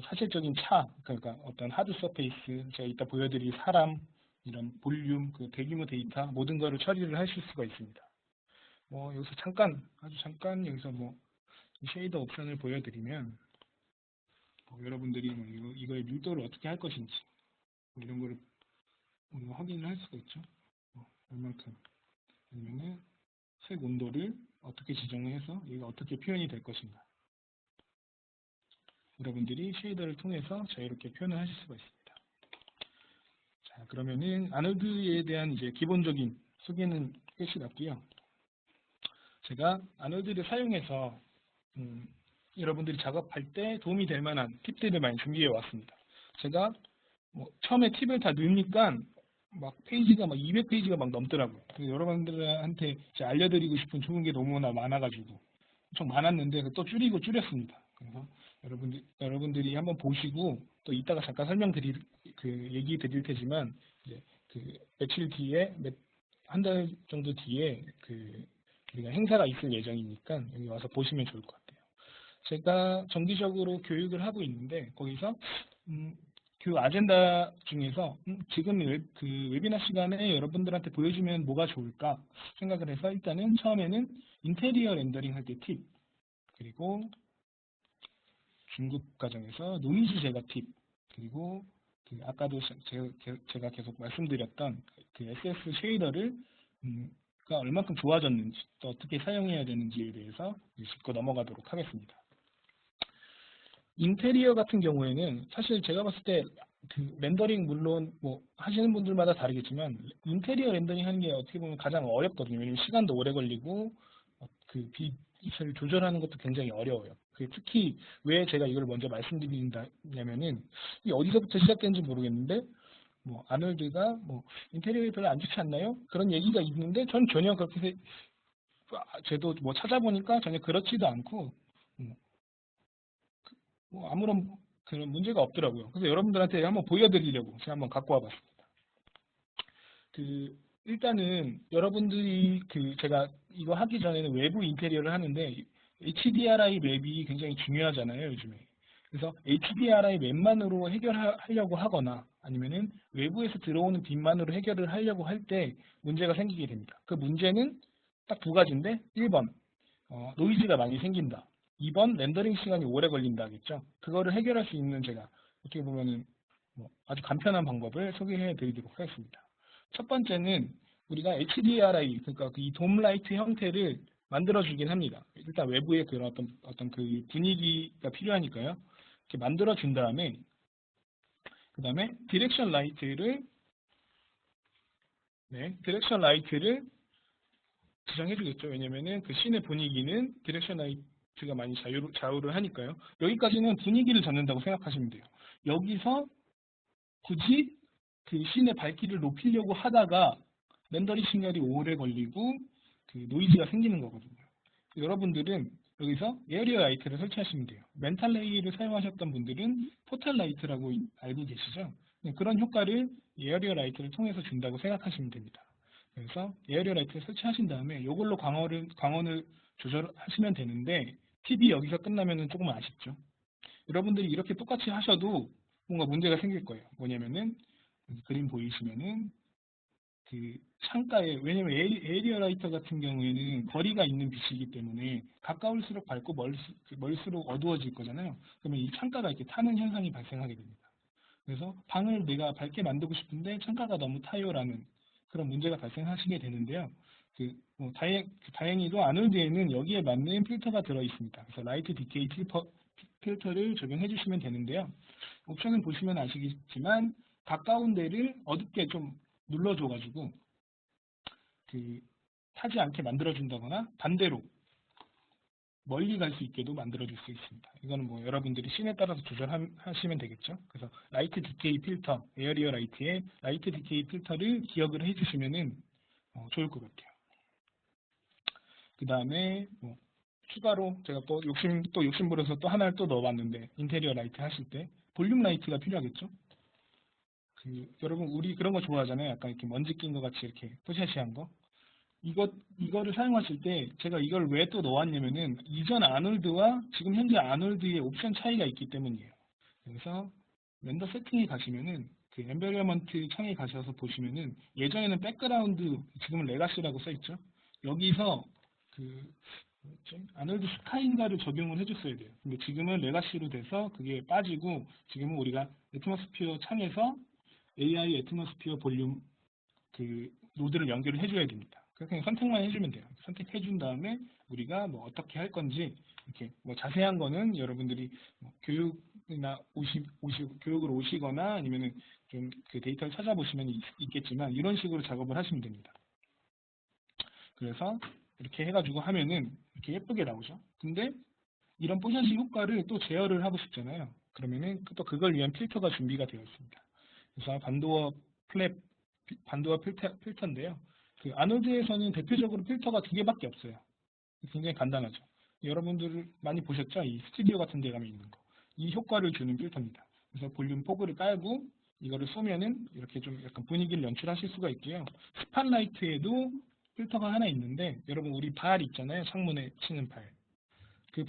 사실적인 그러니까 어떤 하드 서페이스, 제가 이따 보여드릴 사람, 이런 볼륨, 그 대규모 데이터 모든 거를 처리를 하실 수가 있습니다. 뭐 여기서 아주 잠깐 여기서 뭐 쉐이더 옵션을 보여드리면 뭐 여러분들이 뭐 이거의 밀도를 어떻게 할 것인지 뭐 이런 거를 확인을 할 수가 있죠. 얼만큼 아니면은 색 온도를 어떻게 지정을 해서 얘가 어떻게 표현이 될 것인가. 여러분들이 쉐이더를 통해서 자유롭게 표현을 하실 수가 있습니다. 자, 그러면은 아놀드에 대한 이제 기본적인 소개는 끝이 났고요. 제가 아놀드를 사용해서 여러분들이 작업할 때 도움이 될 만한 팁들을 많이 준비해 왔습니다. 제가 처음에 팁을 다 넣으니까 막 페이지가 막 200페이지가 막 넘더라고요. 그래서 여러분들한테 알려드리고 싶은 좋은 게 너무나 많아가지고 엄청 많았는데 또 줄였습니다. 그래서 여러분들이 한번 보시고 또 이따가 잠깐 얘기 드릴 테지만 이제 그 며칠 뒤에 한 달 정도 뒤에 우리가 행사가 있을 예정이니까 여기 와서 보시면 좋을 것 같아요. 제가 정기적으로 교육을 하고 있는데 거기서 그 아젠다 중에서 지금 그 웨비나 시간에 여러분들한테 보여주면 뭐가 좋을까 생각을 해서 일단은 처음에는 인테리어 렌더링 할 때 팁, 그리고 중급 과정에서 노이즈 제거 팁, 그리고 아까도 제가 계속 말씀드렸던 그 SS 쉐이더를 가 얼만큼 좋아졌는지 또 어떻게 사용해야 되는지에 대해서 짚고 넘어가도록 하겠습니다. 인테리어 같은 경우에는 사실 제가 봤을 때 그 렌더링 물론 뭐 하시는 분들마다 다르겠지만 인테리어 렌더링 하는 게 어떻게 보면 가장 어렵거든요. 왜냐면 시간도 오래 걸리고 그 빛을 조절하는 것도 굉장히 어려워요. 특히 왜 제가 이걸 먼저 말씀드린다냐면은 이 어디서부터 시작된지 모르겠는데 뭐 아놀드가 뭐 인테리어에 별로 안 좋지 않나요? 그런 얘기가 있는데 전 전혀 그렇게 저도 뭐 찾아보니까 전혀 그렇지도 않고 뭐 아무런 그런 문제가 없더라고요. 그래서 여러분들한테 한번 보여드리려고 제가 한번 갖고 와봤습니다. 일단은 여러분들이 제가 이거 하기 전에는 외부 인테리어를 하는데 HDRI 맵이 굉장히 중요하잖아요, 요즘에. 그래서 HDRI 맵만으로 해결하려고 하거나 아니면은 외부에서 들어오는 빛만으로 해결을 하려고 할 때 문제가 생기게 됩니다. 그 문제는 딱 두 가지인데 1번 노이즈가 많이 생긴다. 2번 렌더링 시간이 오래 걸린다겠죠. 그거를 해결할 수 있는 제가 어떻게 보면은 아주 간편한 방법을 소개해 드리도록 하겠습니다. 첫 번째는 우리가 HDRI, 그러니까 이 돔라이트 형태를 만들어주긴 합니다. 일단 외부에 그런 어떤 그 분위기가 필요하니까요. 이렇게 만들어준 다음에, 그 다음에 디렉션 라이트를 지정해주겠죠. 왜냐면은 그 씬의 분위기는 디렉션 라이트가 많이 좌우를 하니까요. 여기까지는 분위기를 잡는다고 생각하시면 돼요. 여기서 굳이 그 씬의 밝기를 높이려고 하다가 렌더링 시간이 오래 걸리고 그 노이즈가 생기는 거거든요. 여러분들은 여기서 에어리어 라이트를 설치하시면 돼요. 멘탈 레이를 사용하셨던 분들은 포탈 라이트라고 알고 계시죠? 그런 효과를 에어리어 라이트를 통해서 준다고 생각하시면 됩니다. 그래서 에어리어 라이트를 설치하신 다음에 이걸로 광원을 조절하시면 되는데 팁이 여기서 끝나면 조금 아쉽죠. 여러분들이 이렇게 똑같이 하셔도 뭔가 문제가 생길 거예요. 뭐냐면은 그림 보이시면은 그 창가에, 왜냐면 에어리어 라이터 같은 경우에는 거리가 있는 빛이기 때문에 가까울수록 밝고 멀수록 어두워질 거잖아요. 그러면 이 창가가 이렇게 타는 현상이 발생하게 됩니다. 그래서 방을 내가 밝게 만들고 싶은데 창가가 너무 타요라는 그런 문제가 발생하시게 되는데요. 다행히도 아놀드에는 여기에 맞는 필터가 들어 있습니다. 그래서 라이트 디케이 필터를 적용해 주시면 되는데요. 옵션을 보시면 아시겠지만 가까운 데를 어둡게 좀 눌러줘가지고 타지 않게 만들어준다거나 반대로 멀리 갈 수 있게도 만들어줄 수 있습니다. 이거는 뭐 여러분들이 씬에 따라서 조절하시면 되겠죠. 그래서 라이트 디케이 필터, 에어리어 라이트의 라이트 디케이 필터를 기억을 해주시면은 좋을 것 같아요. 그 다음에 추가로 제가 또 욕심 부려서 또 하나를 또 넣어봤는데 인테리어 라이트 하실 때 볼륨 라이트가 필요하겠죠. 여러분 우리 그런 거 좋아하잖아요. 약간 이렇게 먼지 낀 것 같이 이렇게 포샤시한 거. 이거를 사용하실 때 제가 이걸 왜 또 넣었냐면은 이전 아놀드와 지금 현재 아놀드의 옵션 차이가 있기 때문이에요. 그래서 렌더 세팅에 가시면은 그 엠베리어먼트 창에 가셔서 보시면은 예전에는 백그라운드, 지금은 레가시라고 써있죠. 여기서 아놀드 스카인가를 적용을 해줬어야 돼요. 근데 지금은 레가시로 돼서 그게 빠지고 지금은 우리가 애트모스피어 창에서 AI 애트모스피어 볼륨 노드를 연결을 해줘야 됩니다. 그냥 선택만 해주면 돼요. 선택해준 다음에 우리가 어떻게 할 건지 이렇게 자세한 거는 여러분들이 교육을 교육을 오시거나 아니면은 좀 그 데이터를 찾아보시면 있겠지만 이런 식으로 작업을 하시면 됩니다. 그래서 이렇게 해가지고 하면은 이렇게 예쁘게 나오죠. 근데 이런 뽀샤시 효과를 또 제어를 하고 싶잖아요. 그러면은 또 그걸 위한 필터가 준비가 되어 있습니다. 그래서 반도어 필터인데요. 그 아노드에서는 대표적으로 필터가 두 개밖에 없어요. 굉장히 간단하죠. 여러분들 많이 보셨죠? 이 스튜디오 같은 데 가면 있는 거. 이 효과를 주는 필터입니다. 그래서 볼륨 포그를 깔고 이거를 쏘면은 이렇게 좀 약간 분위기를 연출하실 수가 있고요. 스팟라이트에도 필터가 하나 있는데 여러분 우리 발 있잖아요. 창문에 치는 발. 그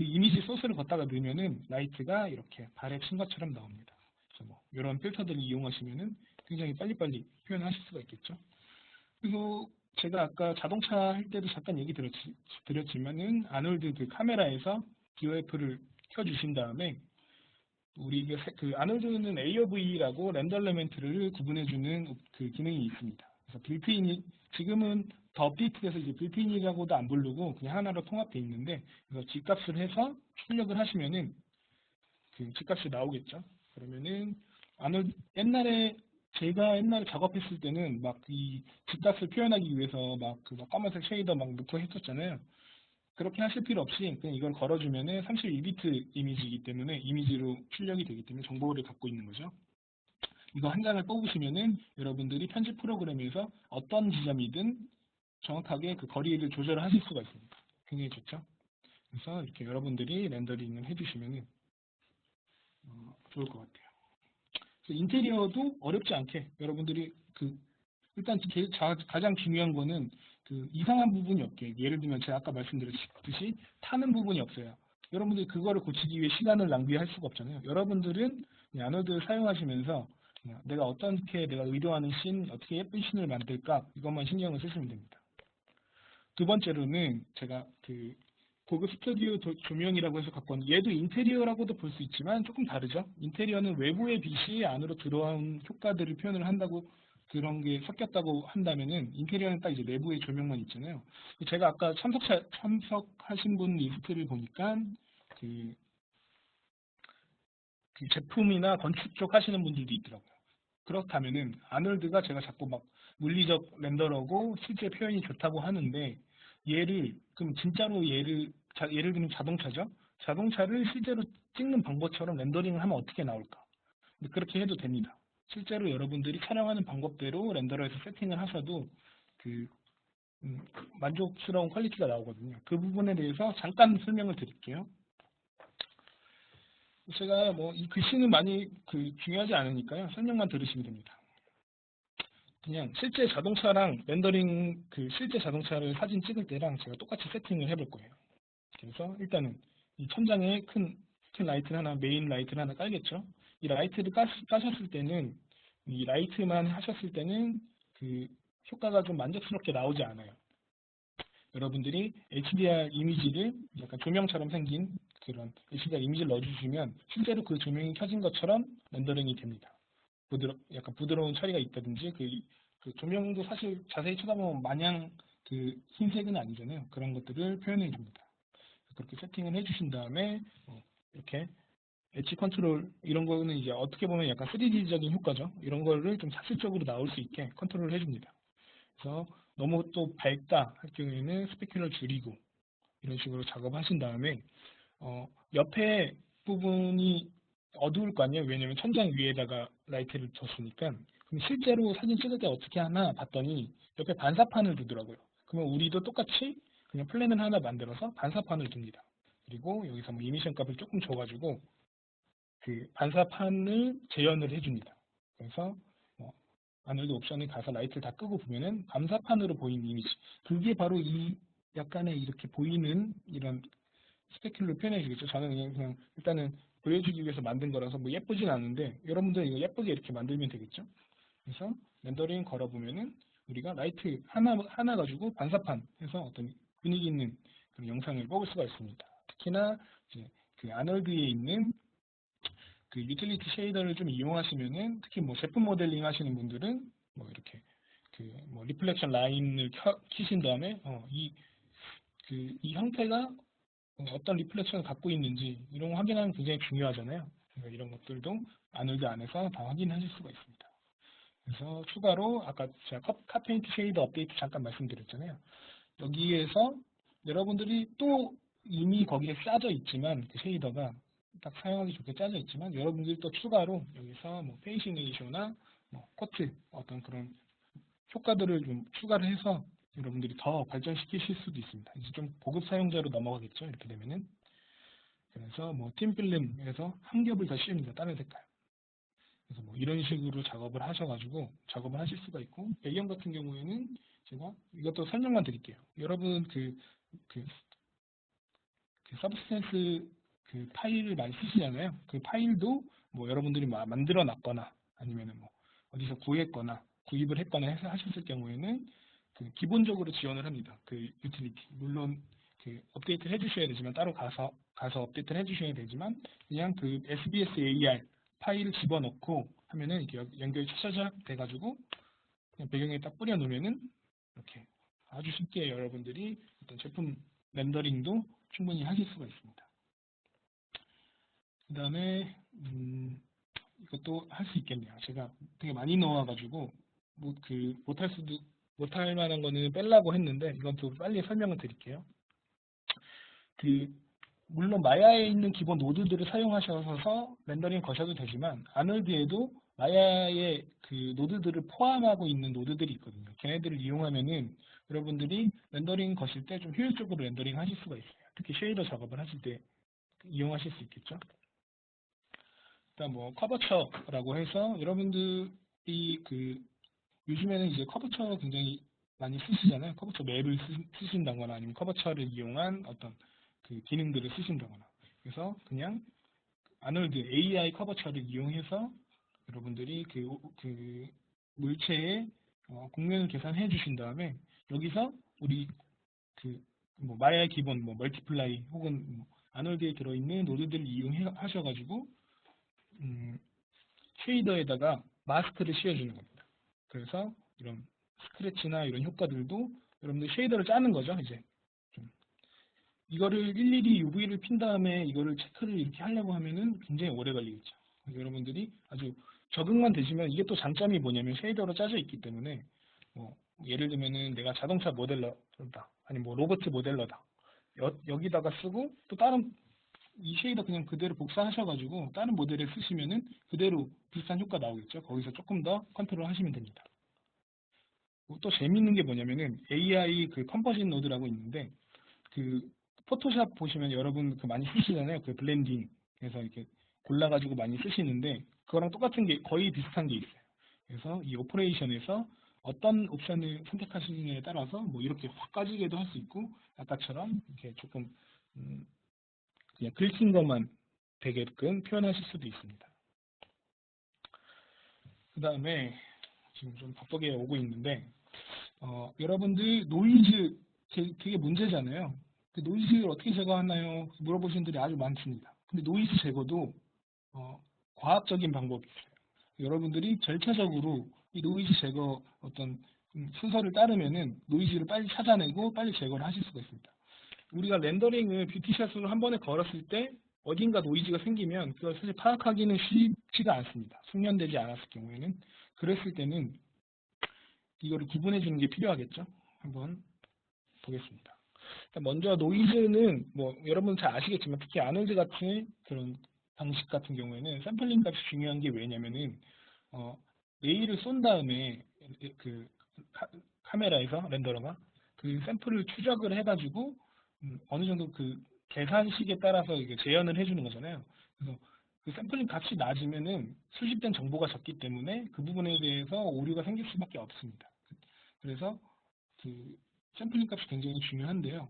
이미지 소스를 걷다가 넣으면은 라이트가 이렇게 발에 친 것처럼 나옵니다. 그래서 뭐 이런 필터들을 이용하시면은 굉장히 빨리빨리 표현하실 수가 있겠죠. 그리고 제가 아까 자동차 할 때도 잠깐 얘기 드렸지만은 아놀드 그 카메라에서 DOF를 켜주신 다음에 우리 그 아놀드는 A of E라고 렌더 엘리멘트를 구분해주는 그 기능이 있습니다. 그래서 빌트인이 지금은 더 업데이트돼서 이제 빌트인이라고도 안 부르고 그냥 하나로 통합되어 있는데 그래서 G값을 해서 출력을 하시면은 그 G값이 나오겠죠. 그러면은 제가 옛날에 작업했을 때는 막 이 G값을 표현하기 위해서 막 그 까만색 쉐이더 막 넣고 했었잖아요. 그렇게 하실 필요 없이 그냥 이걸 걸어주면은 32비트 이미지이기 때문에 이미지로 출력이 되기 때문에 정보를 갖고 있는 거죠. 이거 한 장을 뽑으시면은 여러분들이 편집 프로그램에서 어떤 지점이든 정확하게 그 거리를 조절하실 수가 있습니다. 굉장히 좋죠. 그래서 이렇게 여러분들이 렌더링을 해주시면은 좋을 것 같아요. 그래서 인테리어도 어렵지 않게 여러분들이 일단 가장 중요한 거는 그 이상한 부분이 없게 예를 들면 제가 아까 말씀드렸듯이 타는 부분이 없어요. 여러분들이 그거를 고치기 위해 시간을 낭비할 수가 없잖아요. 여러분들은 아노드 사용하시면서 그냥 내가 의도하는 씬, 어떻게 예쁜 씬을 만들까 이것만 신경을 쓰시면 됩니다. 두 번째로는 제가 그 고급 스튜디오 조명이라고 해서 갖고 온 얘도 인테리어라고도 볼 수 있지만 조금 다르죠. 인테리어는 외부의 빛이 안으로 들어온 효과들을 표현을 한다고 그런 게 섞였다고 한다면은 인테리어는 딱 이제 내부의 조명만 있잖아요. 제가 아까 참석하신 분 리스트를 보니까 그 제품이나 건축 쪽 하시는 분들도 있더라고요. 그렇다면은 아놀드가 제가 자꾸 막 물리적 렌더러고 실제 표현이 좋다고 하는데 그럼 진짜로 예를 들면 자동차죠. 자동차를 실제로 찍는 방법처럼 렌더링을 하면 어떻게 나올까? 근데 그렇게 해도 됩니다. 실제로 여러분들이 촬영하는 방법대로 렌더러에서 세팅을 하셔도 그 만족스러운 퀄리티가 나오거든요. 그 부분에 대해서 잠깐 설명을 드릴게요. 제가 뭐 이 글씨는 많이 중요하지 않으니까요. 설명만 들으시면 됩니다. 그냥 실제 자동차랑 렌더링 실제 자동차를 사진 찍을 때랑 제가 똑같이 세팅을 해볼 거예요. 그래서 일단은 이 천장에 큰 라이트를 하나, 메인 라이트를 하나 깔겠죠. 이 라이트를 까셨을 때는 이 라이트만 하셨을 때는 그 효과가 좀 만족스럽게 나오지 않아요. 여러분들이 HDR 이미지를 약간 조명처럼 생긴 그런 HDR 이미지를 넣어주시면 실제로 그 조명이 켜진 것처럼 렌더링이 됩니다. 약간 부드러운 처리가 있다든지 그 조명도 사실 자세히 쳐다보면 마냥 그 흰색은 아니잖아요. 그런 것들을 표현해 줍니다. 그렇게 세팅을 해주신 다음에 이렇게 엣지 컨트롤 이런 거는 이제 어떻게 보면 약간 3D적인 효과죠. 이런 거를 좀 사실적으로 나올 수 있게 컨트롤을 해줍니다. 그래서 너무 또 밝다 할 경우에는 스페큘러를 줄이고 이런 식으로 작업하신 다음에 옆에 부분이 어두울 거 아니에요. 왜냐면 천장 위에다가 라이트를 뒀으니까. 그럼 실제로 사진 찍을 때 어떻게 하나 봤더니 옆에 반사판을 두더라고요. 그러면 우리도 똑같이 그냥 플랜을 하나 만들어서 반사판을 둡니다. 그리고 여기서 뭐 이미션 값을 조금 줘가지고 그 반사판을 재현을 해줍니다. 그래서 아놀드 옵션에 가서 라이트를 다 끄고 보면은 반사판으로 보이는 이미지. 그게 바로 이 약간의 이렇게 보이는 이런 스페큘러를 표현해 주겠죠. 저는 그냥 일단은 보여주기 위해서 만든 거라서 뭐 예쁘진 않은데 여러분들은 이거 예쁘게 이렇게 만들면 되겠죠. 그래서 렌더링 걸어보면은 우리가 라이트 하나 가지고 반사판 해서 어떤 분위기 있는 그런 영상을 뽑을 수가 있습니다. 특히나 이제 그 아놀드에 있는 그 유틸리티 쉐이더를 좀 이용하시면은 특히 뭐 제품 모델링 하시는 분들은 뭐 이렇게 그 뭐 리플렉션 라인을 키신 다음에 이 형태가 어떤 리플렉션을 갖고 있는지 이런 거 확인하는 게 굉장히 중요하잖아요. 이런 것들도 아놀드 안에서 다 확인하실 수가 있습니다. 그래서 추가로 아까 제가 카페인트 쉐이더 업데이트 잠깐 말씀드렸잖아요. 여기에서 여러분들이 또 이미 거기에 짜져 있지만 그 쉐이더가 딱 사용하기 좋게 짜져 있지만 여러분들이 또 추가로 여기서 뭐 페이싱 레이쇼나 뭐 코트 어떤 그런 효과들을 좀 추가를 해서 여러분들이 더 발전시키실 수도 있습니다. 이제 좀 고급 사용자로 넘어가겠죠. 이렇게 되면은. 그래서 뭐 팀필름에서 한 겹을 더 씌웁니다. 다른 색깔. 그래서 뭐 이런 식으로 작업을 하셔가지고 작업을 하실 수가 있고, 배경 같은 경우에는 제가 이것도 설명만 드릴게요. 여러분 그 서브스턴스 그 파일을 많이 쓰시잖아요. 그 파일도 뭐 여러분들이 만들어 놨거나 아니면은 뭐 어디서 구했거나 구입을 했거나 해서 하셨을 경우에는 그 기본적으로 지원을 합니다. 그 유틸리티. 물론 그 업데이트를 해주셔야 되지만 따로 가서 업데이트를 해주셔야 되지만 그냥 그 SBS AR 파일을 집어넣고 하면은 이렇게 연결이 차차차 돼가지고 그냥 배경에 딱 뿌려 놓으면은 이렇게 아주 쉽게 여러분들이 어떤 제품 렌더링도 충분히 하실 수가 있습니다. 그 다음에 이것도 할 수 있겠네요. 제가 되게 많이 넣어가지고 뭐 못할 만한 거는 빼려고 했는데 이건 또 빨리 설명을 드릴게요. 물론 마야에 있는 기본 노드들을 사용하셔서 렌더링 거셔도 되지만 아놀드에도 마야의 그 노드들을 포함하고 있는 노드들이 있거든요. 걔네들을 이용하면은 여러분들이 렌더링 거실 때 좀 효율적으로 렌더링 하실 수가 있어요. 특히 쉐이더 작업을 하실 때 이용하실 수 있겠죠. 일단 뭐 커버처라고 해서 여러분들이 요즘에는 이제 커버처 굉장히 많이 쓰시잖아요. 커버처 맵을 쓰신다거나 아니면 커버처를 이용한 어떤 그 기능들을 쓰신다거나. 그래서 그냥 아놀드 AI 커버처를 이용해서 여러분들이 그 물체의 공면을 계산해 주신 다음에 여기서 우리 뭐 마야의 기본 뭐 멀티플라이 혹은 뭐 아놀드에 들어있는 노드들을 이용하셔가지고 쉐이더에다가 마스크를 씌워주는 겁니다. 그래서 이런 스크래치나 이런 효과들도 여러분들 쉐이더를 짜는 거죠. 이제 이거를 일일이 UV를 핀 다음에 이거를 체크를 이렇게 하려고 하면은 굉장히 오래 걸리겠죠. 여러분들이 아주 적응만 되시면 이게 또 장점이 뭐냐면 쉐이더로 짜져 있기 때문에 뭐 예를 들면은 내가 자동차 모델러다 아니면 뭐 로봇 모델러다 여기다가 쓰고 또 다른 이 쉐이더 그냥 그대로 복사하셔가지고 다른 모델에 쓰시면은 그대로 비슷한 효과 나오겠죠. 거기서 조금 더 컨트롤 하시면 됩니다. 또 재밌는 게 뭐냐면은 AI 그 컨버전 노드라고 있는데 그 포토샵 보시면 여러분 많이 쓰시잖아요. 그 블렌딩 그래서 이렇게 골라가지고 많이 쓰시는데 그거랑 똑같은 게 거의 비슷한 게 있어요. 그래서 이 오퍼레이션에서 어떤 옵션을 선택하시느냐에 따라서 뭐 이렇게 확 까지게도 할 수 있고 아까처럼 이렇게 조금 그냥 긁힌 것만 되게끔 표현하실 수도 있습니다. 그 다음에 지금 좀 바쁘게 오고 있는데 여러분들 노이즈 되게 문제잖아요. 그 노이즈를 어떻게 제거하나요? 물어보시는 분들이 아주 많습니다. 근데 노이즈 제거도 과학적인 방법이 있어요. 여러분들이 절차적으로 이 노이즈 제거 어떤 순서를 따르면은 노이즈를 빨리 찾아내고 빨리 제거를 하실 수가 있습니다. 우리가 렌더링을 뷰티샷으로 한 번에 걸었을 때 어딘가 노이즈가 생기면 그걸 사실 파악하기는 쉽지가 않습니다. 숙련되지 않았을 경우에는. 그랬을 때는 이거를 구분해 주는 게 필요하겠죠. 한번 보겠습니다. 먼저 노이즈는 뭐 여러분 잘 아시겠지만 특히 아놀드 같은 그런 방식 같은 경우에는 샘플링 값이 중요한 게 왜냐면은 레이를 쏜 다음에 그 카메라에서 렌더러가 그 샘플을 추적을 해가지고 어느 정도 그 계산식에 따라서 이게 재현을 해주는 거잖아요. 그래서 그 샘플링 값이 낮으면은 수집된 정보가 적기 때문에 그 부분에 대해서 오류가 생길 수밖에 없습니다. 그래서 그 샘플링 값이 굉장히 중요한데요.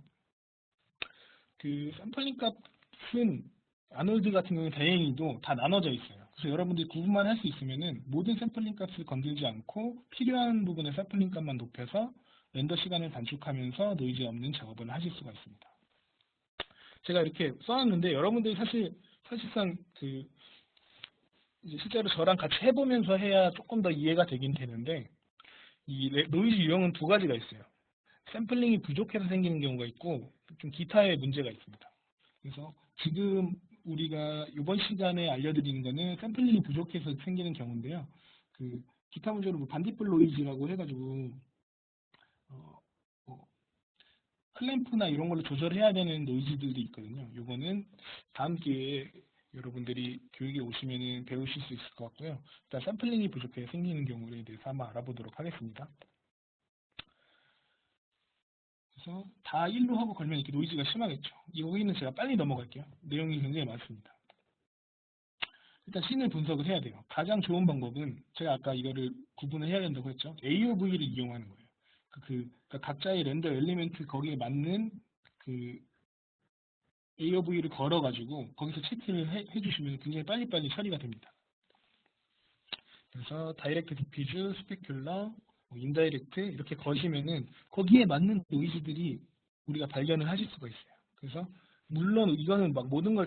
그 샘플링 값은 아놀드 같은 경우는 다행히도 다 나눠져 있어요. 그래서 여러분들이 구분만 할 수 있으면은 모든 샘플링 값을 건들지 않고 필요한 부분의 샘플링 값만 높여서 렌더 시간을 단축하면서 노이즈 없는 작업을 하실 수가 있습니다. 제가 이렇게 써놨는데 여러분들이 사실상 이제 실제로 저랑 같이 해보면서 해야 조금 더 이해가 되긴 되는데 이 노이즈 유형은 두 가지가 있어요. 샘플링이 부족해서 생기는 경우가 있고 좀 기타의 문제가 있습니다. 그래서 지금 우리가 이번 시간에 알려드리는 거는 샘플링이 부족해서 생기는 경우인데요. 그 기타 문제로 뭐 반딧불 노이즈라고 해가지고 뭐 클램프나 이런 걸로 조절해야 되는 노이즈들도 있거든요. 요거는 다음 기회에 여러분들이 교육에 오시면은 배우실 수 있을 것 같고요. 일단 샘플링이 부족해서 생기는 경우에 대해서 한번 알아보도록 하겠습니다. 그래서 다 1로 하고 걸면 이렇게 노이즈가 심하겠죠. 여기는 제가 빨리 넘어갈게요. 내용이 굉장히 많습니다. 일단 씬을 분석을 해야 돼요. 가장 좋은 방법은 제가 아까 이거를 구분을 해야 된다고 했죠. AOV를 이용하는 거예요. 그러니까 각자의 렌더 엘리멘트 거기에 맞는 그 AOV를 걸어가지고 거기서 체크를 해주시면 굉장히 빨리빨리 처리가 됩니다. 그래서 다이렉트 디퓨즈, 스페큘러, 인다이렉트 이렇게 거시면은 거기에 맞는 노이즈들이 우리가 발견을 하실 수가 있어요. 그래서 물론 이거는 막 모든 걸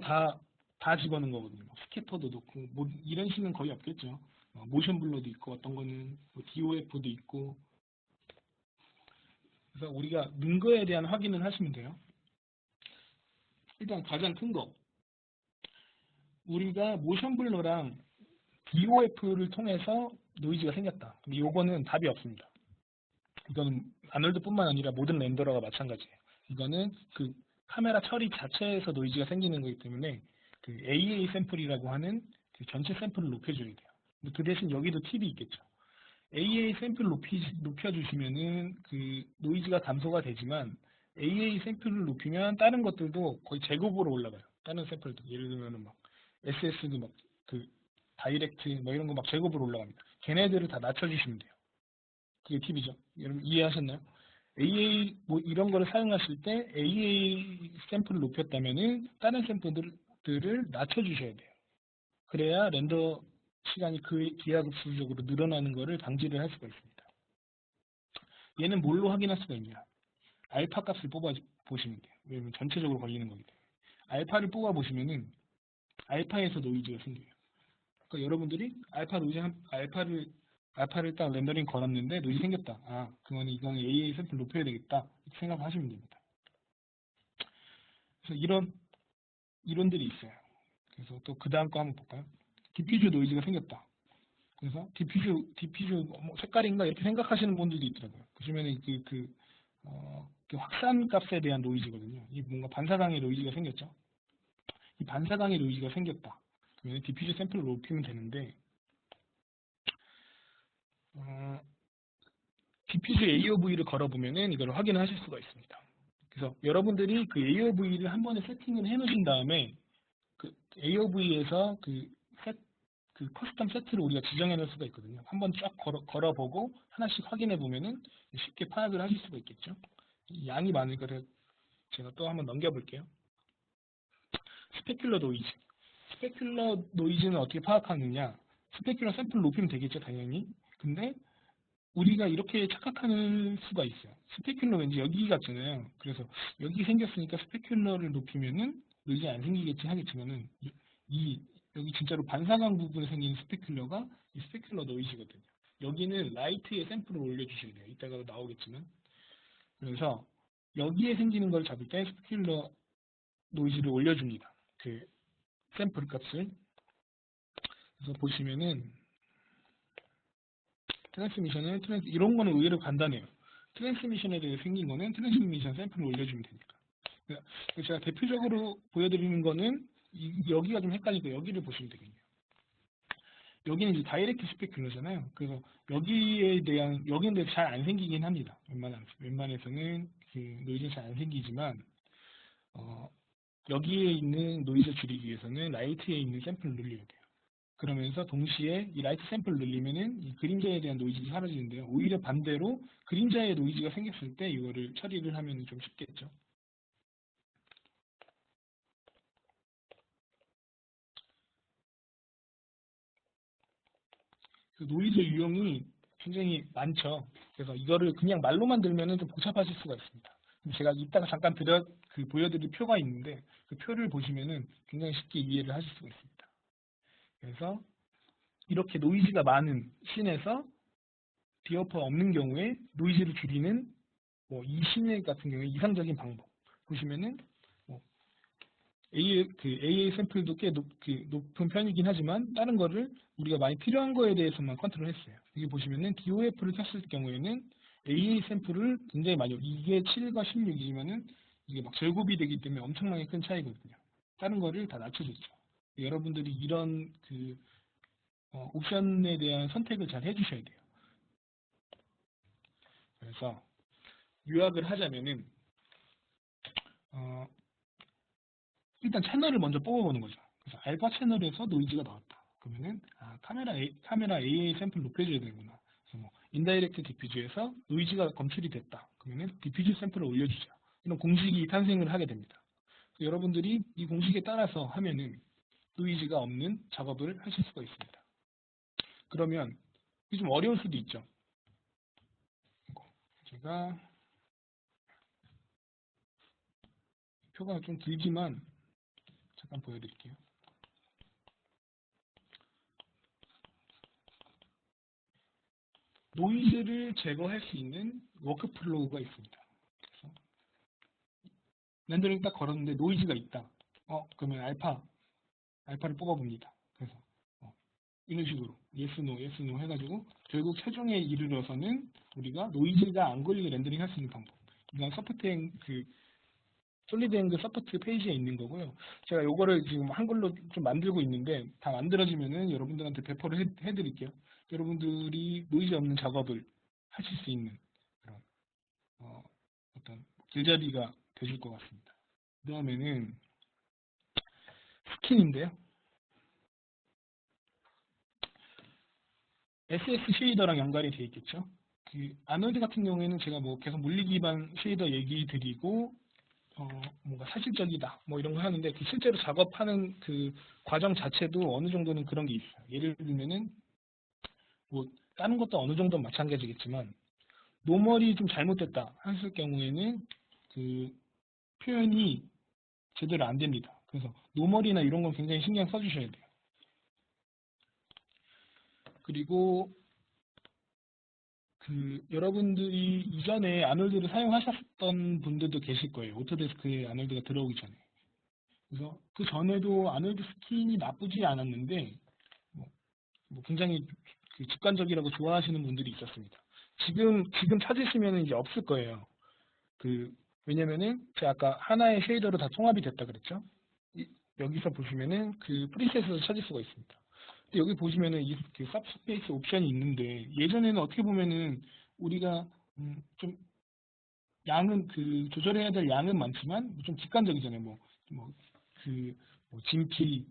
다 집어넣은 거거든요. 스캐터도 넣고 뭐 이런 식은 거의 없겠죠. 모션 블러도 있고 어떤 거는 뭐 DOF도 있고. 그래서 우리가 넣은 거에 대한 확인을 하시면 돼요. 일단 가장 큰 거, 우리가 모션 블러랑 DOF를 통해서 노이즈가 생겼다. 근데 요거는 답이 없습니다. 이거는 아놀드뿐만 아니라 모든 렌더러가 마찬가지예요. 이거는 그 카메라 처리 자체에서 노이즈가 생기는 거기 때문에 그 AA 샘플이라고 하는 그 전체 샘플을 높여줘야 돼요. 근데 그 대신 여기도 팁이 있겠죠. AA 샘플 높여주시면은 그 노이즈가 감소가 되지만 AA 샘플을 높이면 다른 것들도 거의 제곱으로 올라가요. 다른 샘플도 예를 들면 막 SS도 막 그 다이렉트 뭐 이런 거 막 제곱으로 올라갑니다. 걔네들을 다 낮춰주시면 돼요. 그게 팁이죠. 여러분 이해하셨나요? AA 뭐 이런 거를 사용하실 때 AA 샘플을 높였다면은 다른 샘플들을 낮춰주셔야 돼요. 그래야 렌더 시간이 기하급수적으로 늘어나는 것을 방지를 할 수가 있습니다. 얘는 뭘로 확인할 수가 있냐? 알파 값을 뽑아 보시면 돼요. 왜냐면 전체적으로 걸리는 거기 때문에. 알파를 뽑아 보시면은 알파에서 노이즈가 생겨요. 그러니까 여러분들이 알파를 딱 렌더링 걸었는데 노이즈 생겼다. 아, 그러면 이거는 AA 샘플 높여야 되겠다. 이렇게 생각하시면 됩니다. 그래서 이런 이론들이 있어요. 그래서 또 그 다음 거 한번 볼까요? 디퓨즈 노이즈가 생겼다. 그래서 디퓨즈 뭐 색깔인가 이렇게 생각하시는 분들도 있더라고요. 보시면은 그 확산 값에 대한 노이즈거든요. 이 뭔가 반사광의 노이즈가 생겼죠. 이 반사광의 노이즈가 생겼다. 그러면 디퓨즈 샘플을 높이면 되는데 디퓨즈 AOV를 걸어보면은 이걸 확인하실 수가 있습니다. 그래서 여러분들이 그 AOV를 한 번에 세팅을 해놓으신 다음에 그 AOV에서 그 커스텀 세트를 우리가 지정해 놓을 수가 있거든요. 한번 쫙 걸어보고 하나씩 확인해 보면은 쉽게 파악을 하실 수가 있겠죠. 양이 많으니까 제가 또 한번 넘겨볼게요. 스페큘러 노이즈. 스페큘러 노이즈는 어떻게 파악하느냐? 스페큘러 샘플 높이면 되겠죠, 당연히. 근데 우리가 이렇게 착각하는 수가 있어요. 스페큘러 왠지 여기 같잖아요. 그래서 여기 생겼으니까 스페큘러를 높이면은 노이즈 안 생기겠지 하겠지만은 여기 진짜로 반사광 부분에 생긴 스페큘러가 이 스페큘러 노이즈거든요. 여기는 라이트에 샘플을 올려주셔야 돼요. 이따가도 나오겠지만. 그래서 여기에 생기는 걸 잡을 때 스페큘러 노이즈를 올려줍니다. 그 샘플 값을. 그래서 보시면은 트랜스미션은 이런 거는 의외로 간단해요. 트랜스미션에 대해 생긴 거는 트랜스미션 샘플을 올려주면 되니까. 제가 대표적으로 보여드리는 거는 여기가 좀 헷갈리니까 여기를 보시면 되겠네요. 여기는 이제 다이렉트 스페큘러잖아요. 그래서 여기는 잘 안 생기긴 합니다. 웬만해서는 그 노이즈는 잘 안 생기지만 여기에 있는 노이즈 줄이기 위해서는 라이트에 있는 샘플을 늘려야 돼요. 그러면서 동시에 이 라이트 샘플을 늘리면은 이 그림자에 대한 노이즈가 사라지는데요. 오히려 반대로 그림자에 노이즈가 생겼을 때 이거를 처리를 하면 좀 쉽겠죠. 그 노이즈 유형이 굉장히 많죠. 그래서 이거를 그냥 말로만 들면은 좀 복잡하실 수가 있습니다. 제가 이따가 잠깐 보여드릴 표가 있는데 그 표를 보시면은 굉장히 쉽게 이해를 하실 수가 있습니다. 그래서 이렇게 노이즈가 많은 씬에서 디어퍼가 없는 경우에 노이즈를 줄이는 이 씬 같은 경우에 이상적인 방법 보시면은 AA 샘플도 꽤 높은 편이긴 하지만 다른 거를 우리가 많이 필요한 거에 대해서만 컨트롤했어요. 여기 보시면은 DOF를 켰을 경우에는 AA 샘플을 굉장히 많이 이게 7과 16이지만은 이게 막 절곱이 되기 때문에 엄청나게 큰 차이거든요. 다른 거를 다 낮춰줬죠. 여러분들이 이런 옵션에 대한 선택을 잘 해주셔야 돼요. 그래서 요약을 하자면은 일단 채널을 먼저 뽑아보는 거죠. 그래서 알파 채널에서 노이즈가 나왔다. 그러면은 카메라 AA 샘플 높여줘야 되는구나. 그래서 뭐 인다이렉트 디퓨즈에서 노이즈가 검출이 됐다. 그러면은 디퓨즈 샘플을 올려주자. 이런 공식이 탄생을 하게 됩니다. 여러분들이 이 공식에 따라서 하면은 노이즈가 없는 작업을 하실 수가 있습니다. 그러면 이게 좀 어려울 수도 있죠. 제가 표가 좀 길지만 잠깐 보여드릴게요. 노이즈를 제거할 수 있는 워크플로우가 있습니다. 그래서 렌더링 딱 걸었는데 노이즈가 있다. 그러면 알파를 뽑아봅니다. 그래서 이런 식으로 yes, no 해가지고 결국 최종에 이르러서는 우리가 노이즈가 안 걸리게 렌더링 할 수 있는 방법. 이건 솔리드 앵글 서포트 페이지에 있는 거고요. 제가 요거를 지금 한글로 좀 만들고 있는데 다 만들어지면은 여러분들한테 배포를 해드릴게요. 여러분들이 노이즈 없는 작업을 하실 수 있는 그런 어떤 길잡이가 되실 것 같습니다. 그 다음에는 스킨인데요. SS 쉐이더랑 연관이 되어 있겠죠. 그 아놀드 같은 경우에는 제가 뭐 계속 물리 기반 쉐이더 얘기 드리고 뭔가 사실적이다 뭐 이런 거 하는데 그 실제로 작업하는 그 과정 자체도 어느 정도는 그런 게 있어요. 예를 들면은 뭐 다른 것도 어느 정도는 마찬가지겠지만 노멀이 좀 잘못됐다 했을 경우에는 그 표현이 제대로 안 됩니다. 그래서 노멀이나 이런 건 굉장히 신경 써주셔야 돼요. 그리고 여러분들이 이전에 아놀드를 사용하셨던 분들도 계실 거예요. 오토데스크에 아놀드가 들어오기 전에. 그래서 그 전에도 아놀드 스킨이 나쁘지 않았는데 굉장히 직관적이라고 좋아하시는 분들이 있었습니다. 지금 찾으시면 이제 없을 거예요. 왜냐면은 제가 아까 하나의 쉐이더로 다 통합이 됐다 그랬죠. 여기서 보시면은 그 프리셋에서 찾을 수가 있습니다. 근데 여기 보시면은 그 서브스페이스 옵션이 있는데 예전에는 어떻게 보면은 우리가 좀 양은 조절해야 될 양은 많지만 좀 직관적이잖아요. 진피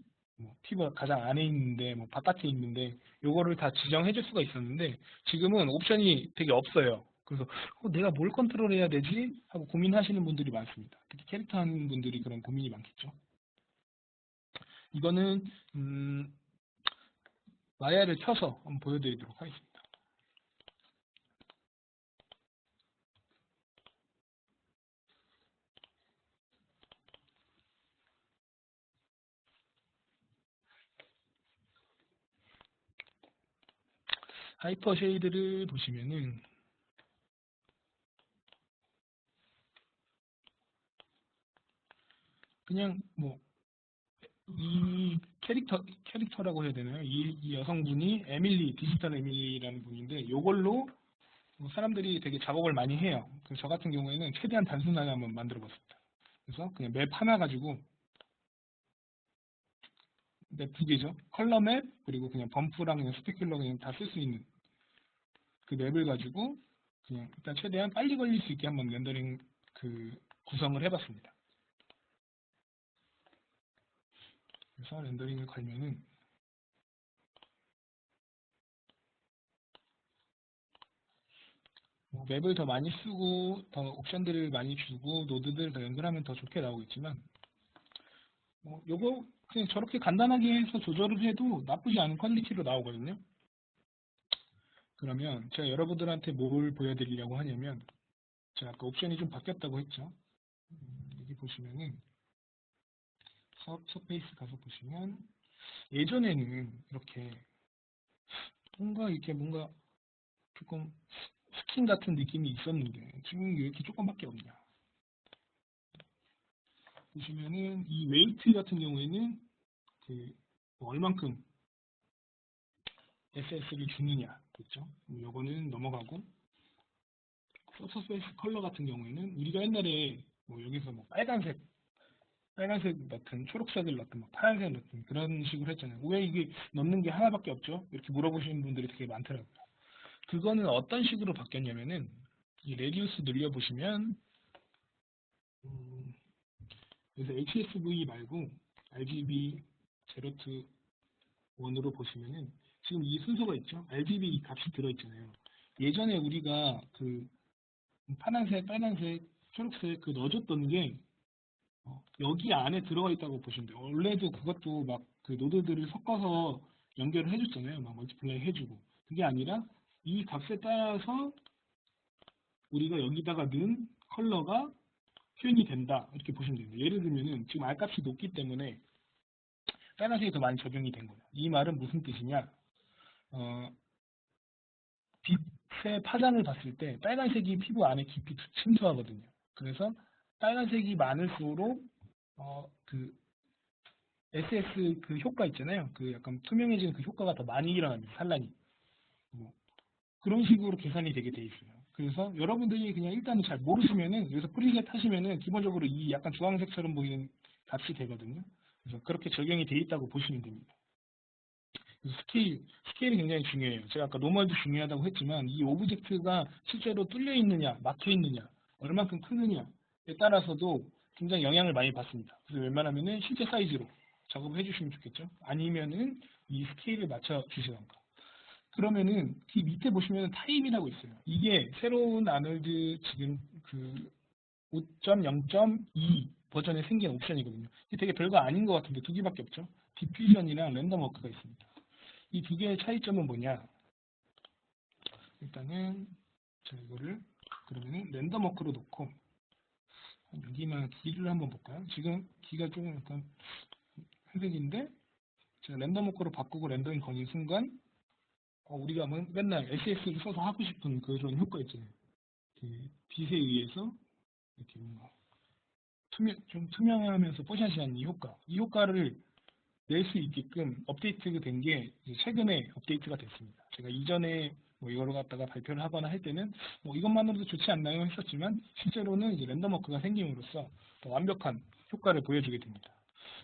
피부가 가장 안에 있는데 바깥에 있는데 요거를 다 지정해 줄 수가 있었는데 지금은 옵션이 되게 없어요. 그래서 내가 뭘 컨트롤해야 되지? 하고 고민하시는 분들이 많습니다. 특히 캐릭터 하는 분들이 그런 고민이 많겠죠. 이거는 마야를 켜서 한번 보여드리도록 하겠습니다. 하이퍼 쉐이드를 보시면은 그냥 이 캐릭터라고 해야 되나요? 이 여성분이 디지털 에밀리라는 분인데 이걸로 사람들이 되게 작업을 많이 해요. 그래서 저 같은 경우에는 최대한 단순하게 한번 만들어 봤습니다. 그래서 그냥 맵 하나 가지고 맵 두 개죠. 컬러 맵 그리고 그냥 범프랑 그냥 스페큘러 그냥 다 쓸 수 있는 그 맵을 가지고 그냥 일단 최대한 빨리 걸릴 수 있게 한번 렌더링 구성을 해봤습니다. 그래서 렌더링을 걸면은 맵을 더 많이 쓰고 더 옵션들을 많이 주고 노드들을 더 연결하면 더 좋게 나오겠지만 요거 그냥 저렇게 간단하게 해서 조절을 해도 나쁘지 않은 퀄리티로 나오거든요. 그러면 제가 여러분들한테 뭘 보여드리려고 하냐면 제가 아까 옵션이 좀 바뀌었다고 했죠. 여기 보시면은 서페이스 가서 보시면 예전에는 이렇게 뭔가 조금 스킨 같은 느낌이 있었는데 지금 왜 이렇게 조금밖에 없냐. 보시면은 이 웨이트 같은 경우에는 얼만큼 SS를 주느냐, 그렇죠? 요거는 넘어가고, 서페이스 컬러 같은 경우에는 우리가 옛날에 여기서 빨간색 넣든 초록색을 넣든 파란색 넣든 그런 식으로 했잖아요. 왜 이게 넣는 게 하나밖에 없죠? 이렇게 물어보시는 분들이 되게 많더라고요. 그거는 어떤 식으로 바뀌었냐면은 이 레디우스 눌려보시면 그래서 HSV 말고 RGB 0 to 1으로 보시면은 지금 이 순서가 있죠. RGB 이 값이 들어있잖아요. 예전에 우리가 그 파란색, 빨간색, 초록색 그 넣어줬던 게 여기 안에 들어가 있다고 보시면 돼요. 원래도 그것도 막 그 노드들을 섞어서 연결을 해줬잖아요. 막 멀티플라이 해주고. 그게 아니라 이 값에 따라서 우리가 여기다가 넣은 컬러가 표현이 된다. 이렇게 보시면 됩니다. 예를 들면은 지금 R값이 높기 때문에 빨간색이 더 많이 적용이 된 거예요. 이 말은 무슨 뜻이냐? 빛의 파장을 봤을 때 빨간색이 피부 안에 깊이 침투하거든요. 그래서 빨간색이 많을수록 그 SS 그 효과 있잖아요. 그 약간 투명해지는 그 효과가 더 많이 일어납니다. 산란이. 그런 식으로 계산이 되게 돼 있어요. 그래서 여러분들이 그냥 일단은 잘 모르시면은 여기서 프리셋 하시면은 기본적으로 이 약간 주황색처럼 보이는 값이 되거든요. 그래서 그렇게 적용이 돼 있다고 보시면 됩니다. 스케일이 굉장히 중요해요. 제가 아까 노멀도 중요하다고 했지만 이 오브젝트가 실제로 뚫려 있느냐, 막혀 있느냐, 얼만큼 크느냐에 따라서도 굉장히 영향을 많이 받습니다. 그래서 웬만하면은 실제 사이즈로 작업을 해주시면 좋겠죠. 아니면은 이 스케일을 맞춰 주시던가. 그러면은 이 밑에 보시면 타임이라고 있어요. 이게 새로운 아놀드 지금 그 5.0.2 버전에 생긴 옵션이거든요. 이게 되게 별거 아닌 것 같은데 두 개밖에 없죠. 디퓨전이랑 랜덤 워크가 있습니다. 이 두 개의 차이점은 뭐냐? 일단은 제가 이거를 그러면은 랜덤 워크로 놓고 여기만 길을 한번 볼까요? 지금 기가 조금 약간 회색인데 제가 랜덤 워크로 바꾸고 렌더링 거는 순간 우리가 맨날 SS를 써서 하고 싶은 그런 효과 있잖아요. 그 빛에 의해서 이렇게 뭔가 좀 투명하면서 뽀샤시한 이 효과를 낼 수 있게끔 업데이트가 된 게 최근에 업데이트가 됐습니다. 제가 이전에 이거를 갖다가 발표를 하거나 할 때는 이것만으로도 좋지 않나요 했었지만 실제로는 이제 랜덤 워크가 생김으로써 더 완벽한 효과를 보여주게 됩니다.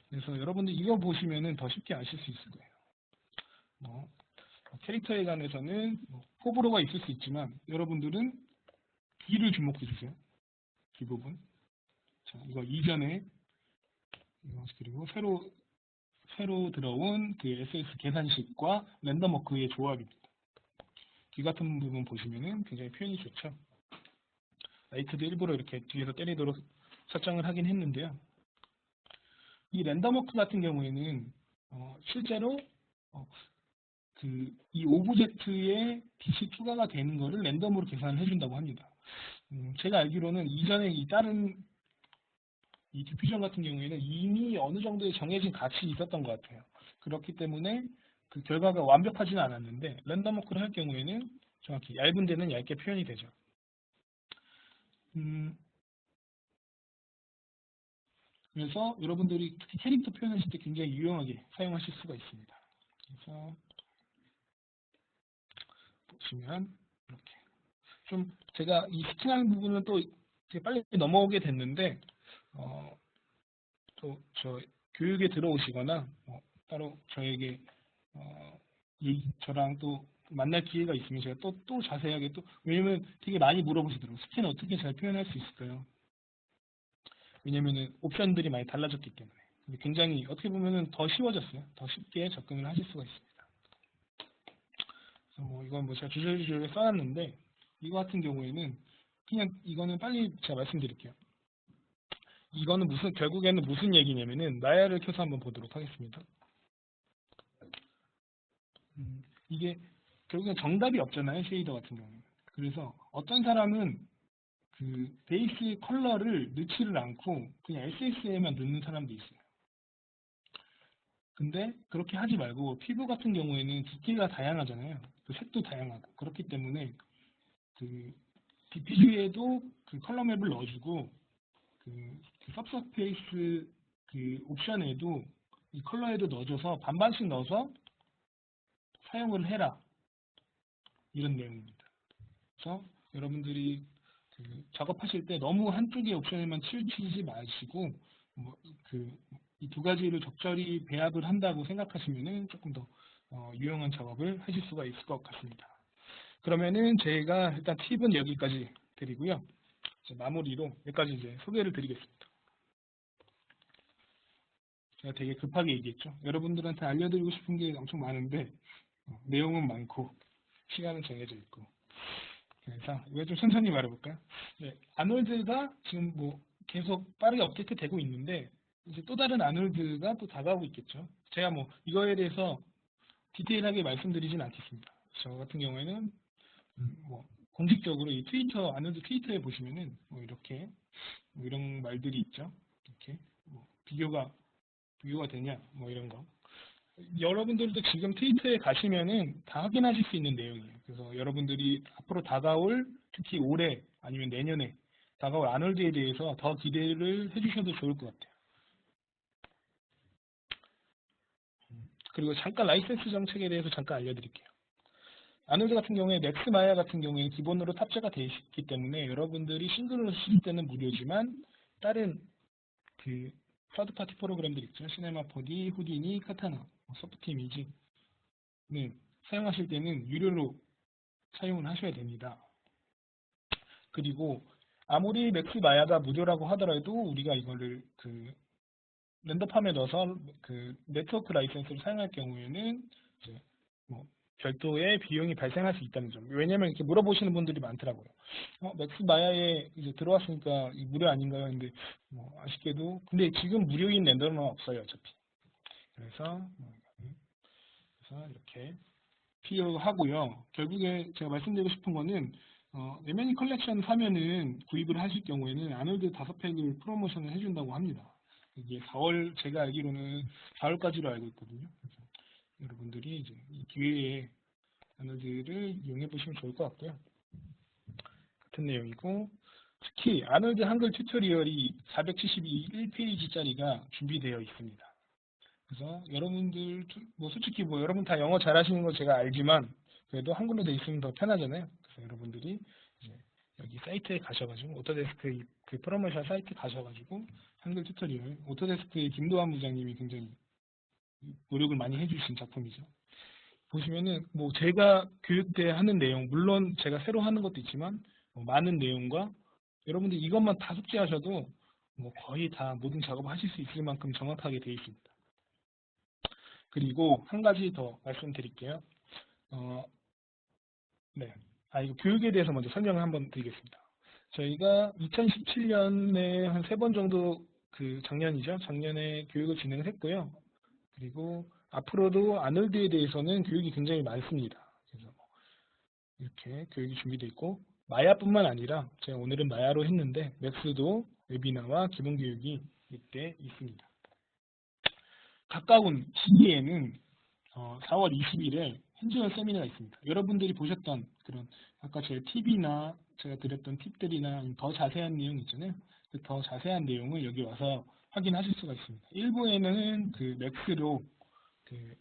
그래서 여러분들 이거 보시면은 더 쉽게 아실 수 있을 거예요. 캐릭터에 관해서는 호불호가 있을 수 있지만 여러분들은 귀를 주목해 주세요. 귀 부분. 자, 이거 이전에 그리고 새로 들어온 그 SS 계산식과 랜덤 워크의 조합입니다. 귀 같은 부분 보시면은 굉장히 표현이 좋죠. 라이트도 일부러 이렇게 뒤에서 때리도록 설정을 하긴 했는데요. 이 랜덤 워크 같은 경우에는 실제로 이 오브젝트에 빛이 추가가 되는 거를 랜덤으로 계산을 해준다고 합니다. 제가 알기로는 이전에 이 다른 이 디퓨전 같은 경우에는 이미 어느 정도의 정해진 값이 있었던 것 같아요. 그렇기 때문에 그 결과가 완벽하지는 않았는데 랜덤 워크를 할 경우에는 정확히 얇은 데는 얇게 표현이 되죠. 그래서 여러분들이 특히 캐릭터 표현하실 때 굉장히 유용하게 사용하실 수가 있습니다. 그래서 보시면 이렇게 좀 제가 이 스팅하는 부분은 또 빨리 넘어오게 됐는데 또 저 교육에 들어오시거나 따로 저에게 저랑 또 만날 기회가 있으면 제가 또 자세하게 왜냐면 되게 많이 물어보시더라고요. 스킨 어떻게 잘 표현할 수 있을까요? 왜냐면은 옵션들이 많이 달라졌기 때문에. 근데 굉장히 어떻게 보면은 더 쉬워졌어요. 더 쉽게 접근을 하실 수가 있습니다. 그래서 이건 제가 주저주저하게 써놨는데 이거 같은 경우에는 그냥 이거는 빨리 제가 말씀드릴게요. 이거는 결국에는 무슨 얘기냐면은 마야를 켜서 한번 보도록 하겠습니다. 이게 결국엔 정답이 없잖아요. 쉐이더 같은 경우는. 그래서 어떤 사람은 그 베이스 컬러를 넣지를 않고 그냥 SS에만 넣는 사람도 있어요. 근데 그렇게 하지 말고 피부 같은 경우에는 두께가 다양하잖아요. 그 색도 다양하고 그렇기 때문에 그 DPG에도 그 컬러 맵을 넣어주고 그 서브스페이스 그 옵션에도 이 컬러에도 넣어줘서 반반씩 넣어서 사용을 해라, 이런 내용입니다. 그래서 여러분들이 그 작업하실 때 너무 한쪽의 옵션에만 치우치지 마시고 이 두 가지를 적절히 배합을 한다고 생각하시면은 조금 더 유용한 작업을 하실 수가 있을 것 같습니다. 그러면은 제가 일단 팁은 여기까지 드리고요. 이제 마무리로 몇 가지 이제 소개를 드리겠습니다. 제가 되게 급하게 얘기했죠. 여러분들한테 알려드리고 싶은 게 엄청 많은데 내용은 많고 시간은 정해져 있고, 그래서 이거 좀 천천히 말해볼까요? 네, 아놀드가 지금 뭐 계속 빠르게 업데이트 되고 있는데 이제 또 다른 아놀드가 또 다가오고 있겠죠. 제가 뭐 이거에 대해서 디테일하게 말씀드리진 않겠습니다. 저 같은 경우에는 뭐 공식적으로 이 트위터, 아놀드 트위터에 보시면은 뭐 이렇게 뭐 이런 말들이 있죠. 이렇게 뭐 비교가 되냐 뭐 이런 거. 여러분들도 지금 트위터에 가시면은 다 확인하실 수 있는 내용이에요. 그래서 여러분들이 앞으로 다가올, 특히 올해 아니면 내년에 다가올 아놀드에 대해서 더 기대를 해주셔도 좋을 것 같아요. 그리고 잠깐 라이센스 정책에 대해서 잠깐 알려드릴게요. 아놀드 같은 경우에 맥스마야 같은 경우에 기본으로 탑재가 되어 있기 때문에 여러분들이 싱글로 쓰실 때는 무료지만 다른 그 서드 파티 프로그램들 있죠. 시네마 4D, 후디니, 카타나, 소프트 이미지는 사용하실 때는 유료로 사용을 하셔야 됩니다. 그리고 아무리 맥스마야가 무료라고 하더라도 우리가 이거를 그 렌더팜에 넣어서 그 네트워크 라이센스를 사용할 경우에는 이제 뭐 별도의 비용이 발생할 수 있다는 점. 왜냐면 이렇게 물어보시는 분들이 많더라고요. 맥스마야에 이제 들어왔으니까 무료 아닌가요? 근데 뭐 아쉽게도 근데 지금 무료인 렌더는 없어요, 어차피. 그래서 이렇게 필요하고요. 결국에 제가 말씀드리고 싶은 거는 레메니 컬렉션 사면은 구입을 하실 경우에는 아놀드 5팩을 프로모션을 해준다고 합니다. 이게 4월, 제가 알기로는 4월까지로 알고 있거든요. 그래서 여러분들이 이제 이 기회에 아놀드를 이용해 보시면 좋을 것 같고요. 같은 내용이고, 특히 아놀드 한글 튜토리얼이 472 1페이지짜리가 준비되어 있습니다. 그래서 여러분들 뭐 솔직히 뭐 여러분 다 영어 잘하시는 거 제가 알지만 그래도 한글로 돼 있으면 더 편하잖아요. 그래서 여러분들이 이제 여기 사이트에 가셔가지고 오토데스크 그 프로모션 사이트 가셔가지고 한글 튜토리얼, 오토데스크의 김도환 부장님이 굉장히 노력을 많이 해주신 작품이죠. 보시면은 뭐 제가 교육 때 하는 내용, 물론 제가 새로 하는 것도 있지만 많은 내용과 여러분들 이것만 다 숙지하셔도 뭐 거의 다 모든 작업을 하실 수 있을 만큼 정확하게 되어 있습니다. 그리고 한 가지 더 말씀드릴게요. 네. 이거 교육에 대해서 먼저 설명을 한번 드리겠습니다. 저희가 2017년에 한 3번 정도 작년이죠. 작년에 교육을 진행을 했고요. 그리고 앞으로도 아놀드에 대해서는 교육이 굉장히 많습니다. 그래서 이렇게 교육이 준비되어 있고 마야뿐만 아니라 제가 오늘은 마야로 했는데 맥스도 웨비나와 기본 교육이 이때 있습니다. 가까운 시기에는 4월 20일에 핸즈온 세미나가 있습니다. 여러분들이 보셨던 그런 아까 제 팁이나 제가 드렸던 팁들이나 더 자세한 내용 있잖아요. 그 더 자세한 내용을 여기 와서 확인하실 수가 있습니다. 1부에는 그 맥스로 그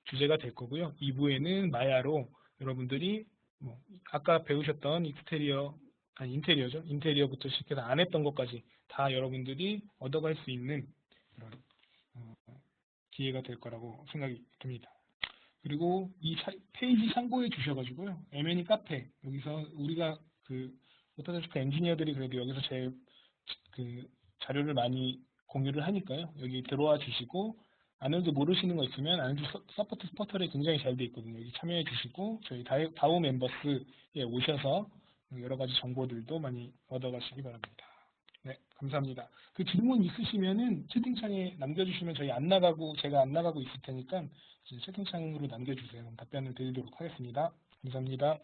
주제가 될 거고요. 2부에는 마야로 여러분들이 뭐 아까 배우셨던 인테리어죠. 인테리어부터 시작해서 안 했던 것까지 다 여러분들이 얻어갈 수 있는 그런 기회가 될 거라고 생각이 듭니다. 그리고 이 페이지 참고해 주셔가지고요. M&E 카페, 여기서 우리가 오토데스크 엔지니어들이 그래도 여기서 자료를 많이 공유를 하니까요. 여기 들어와 주시고, 아놀드 모르시는 거 있으면 아놀드 서포트 포털에 굉장히 잘 돼 있거든요. 여기 참여해 주시고, 저희 다우 멤버스에 오셔서 여러 가지 정보들도 많이 얻어가시기 바랍니다. 네, 감사합니다. 그 질문 있으시면은 채팅창에 남겨주시면 제가 안 나가고 있을 테니까 채팅창으로 남겨주세요. 답변을 드리도록 하겠습니다. 감사합니다.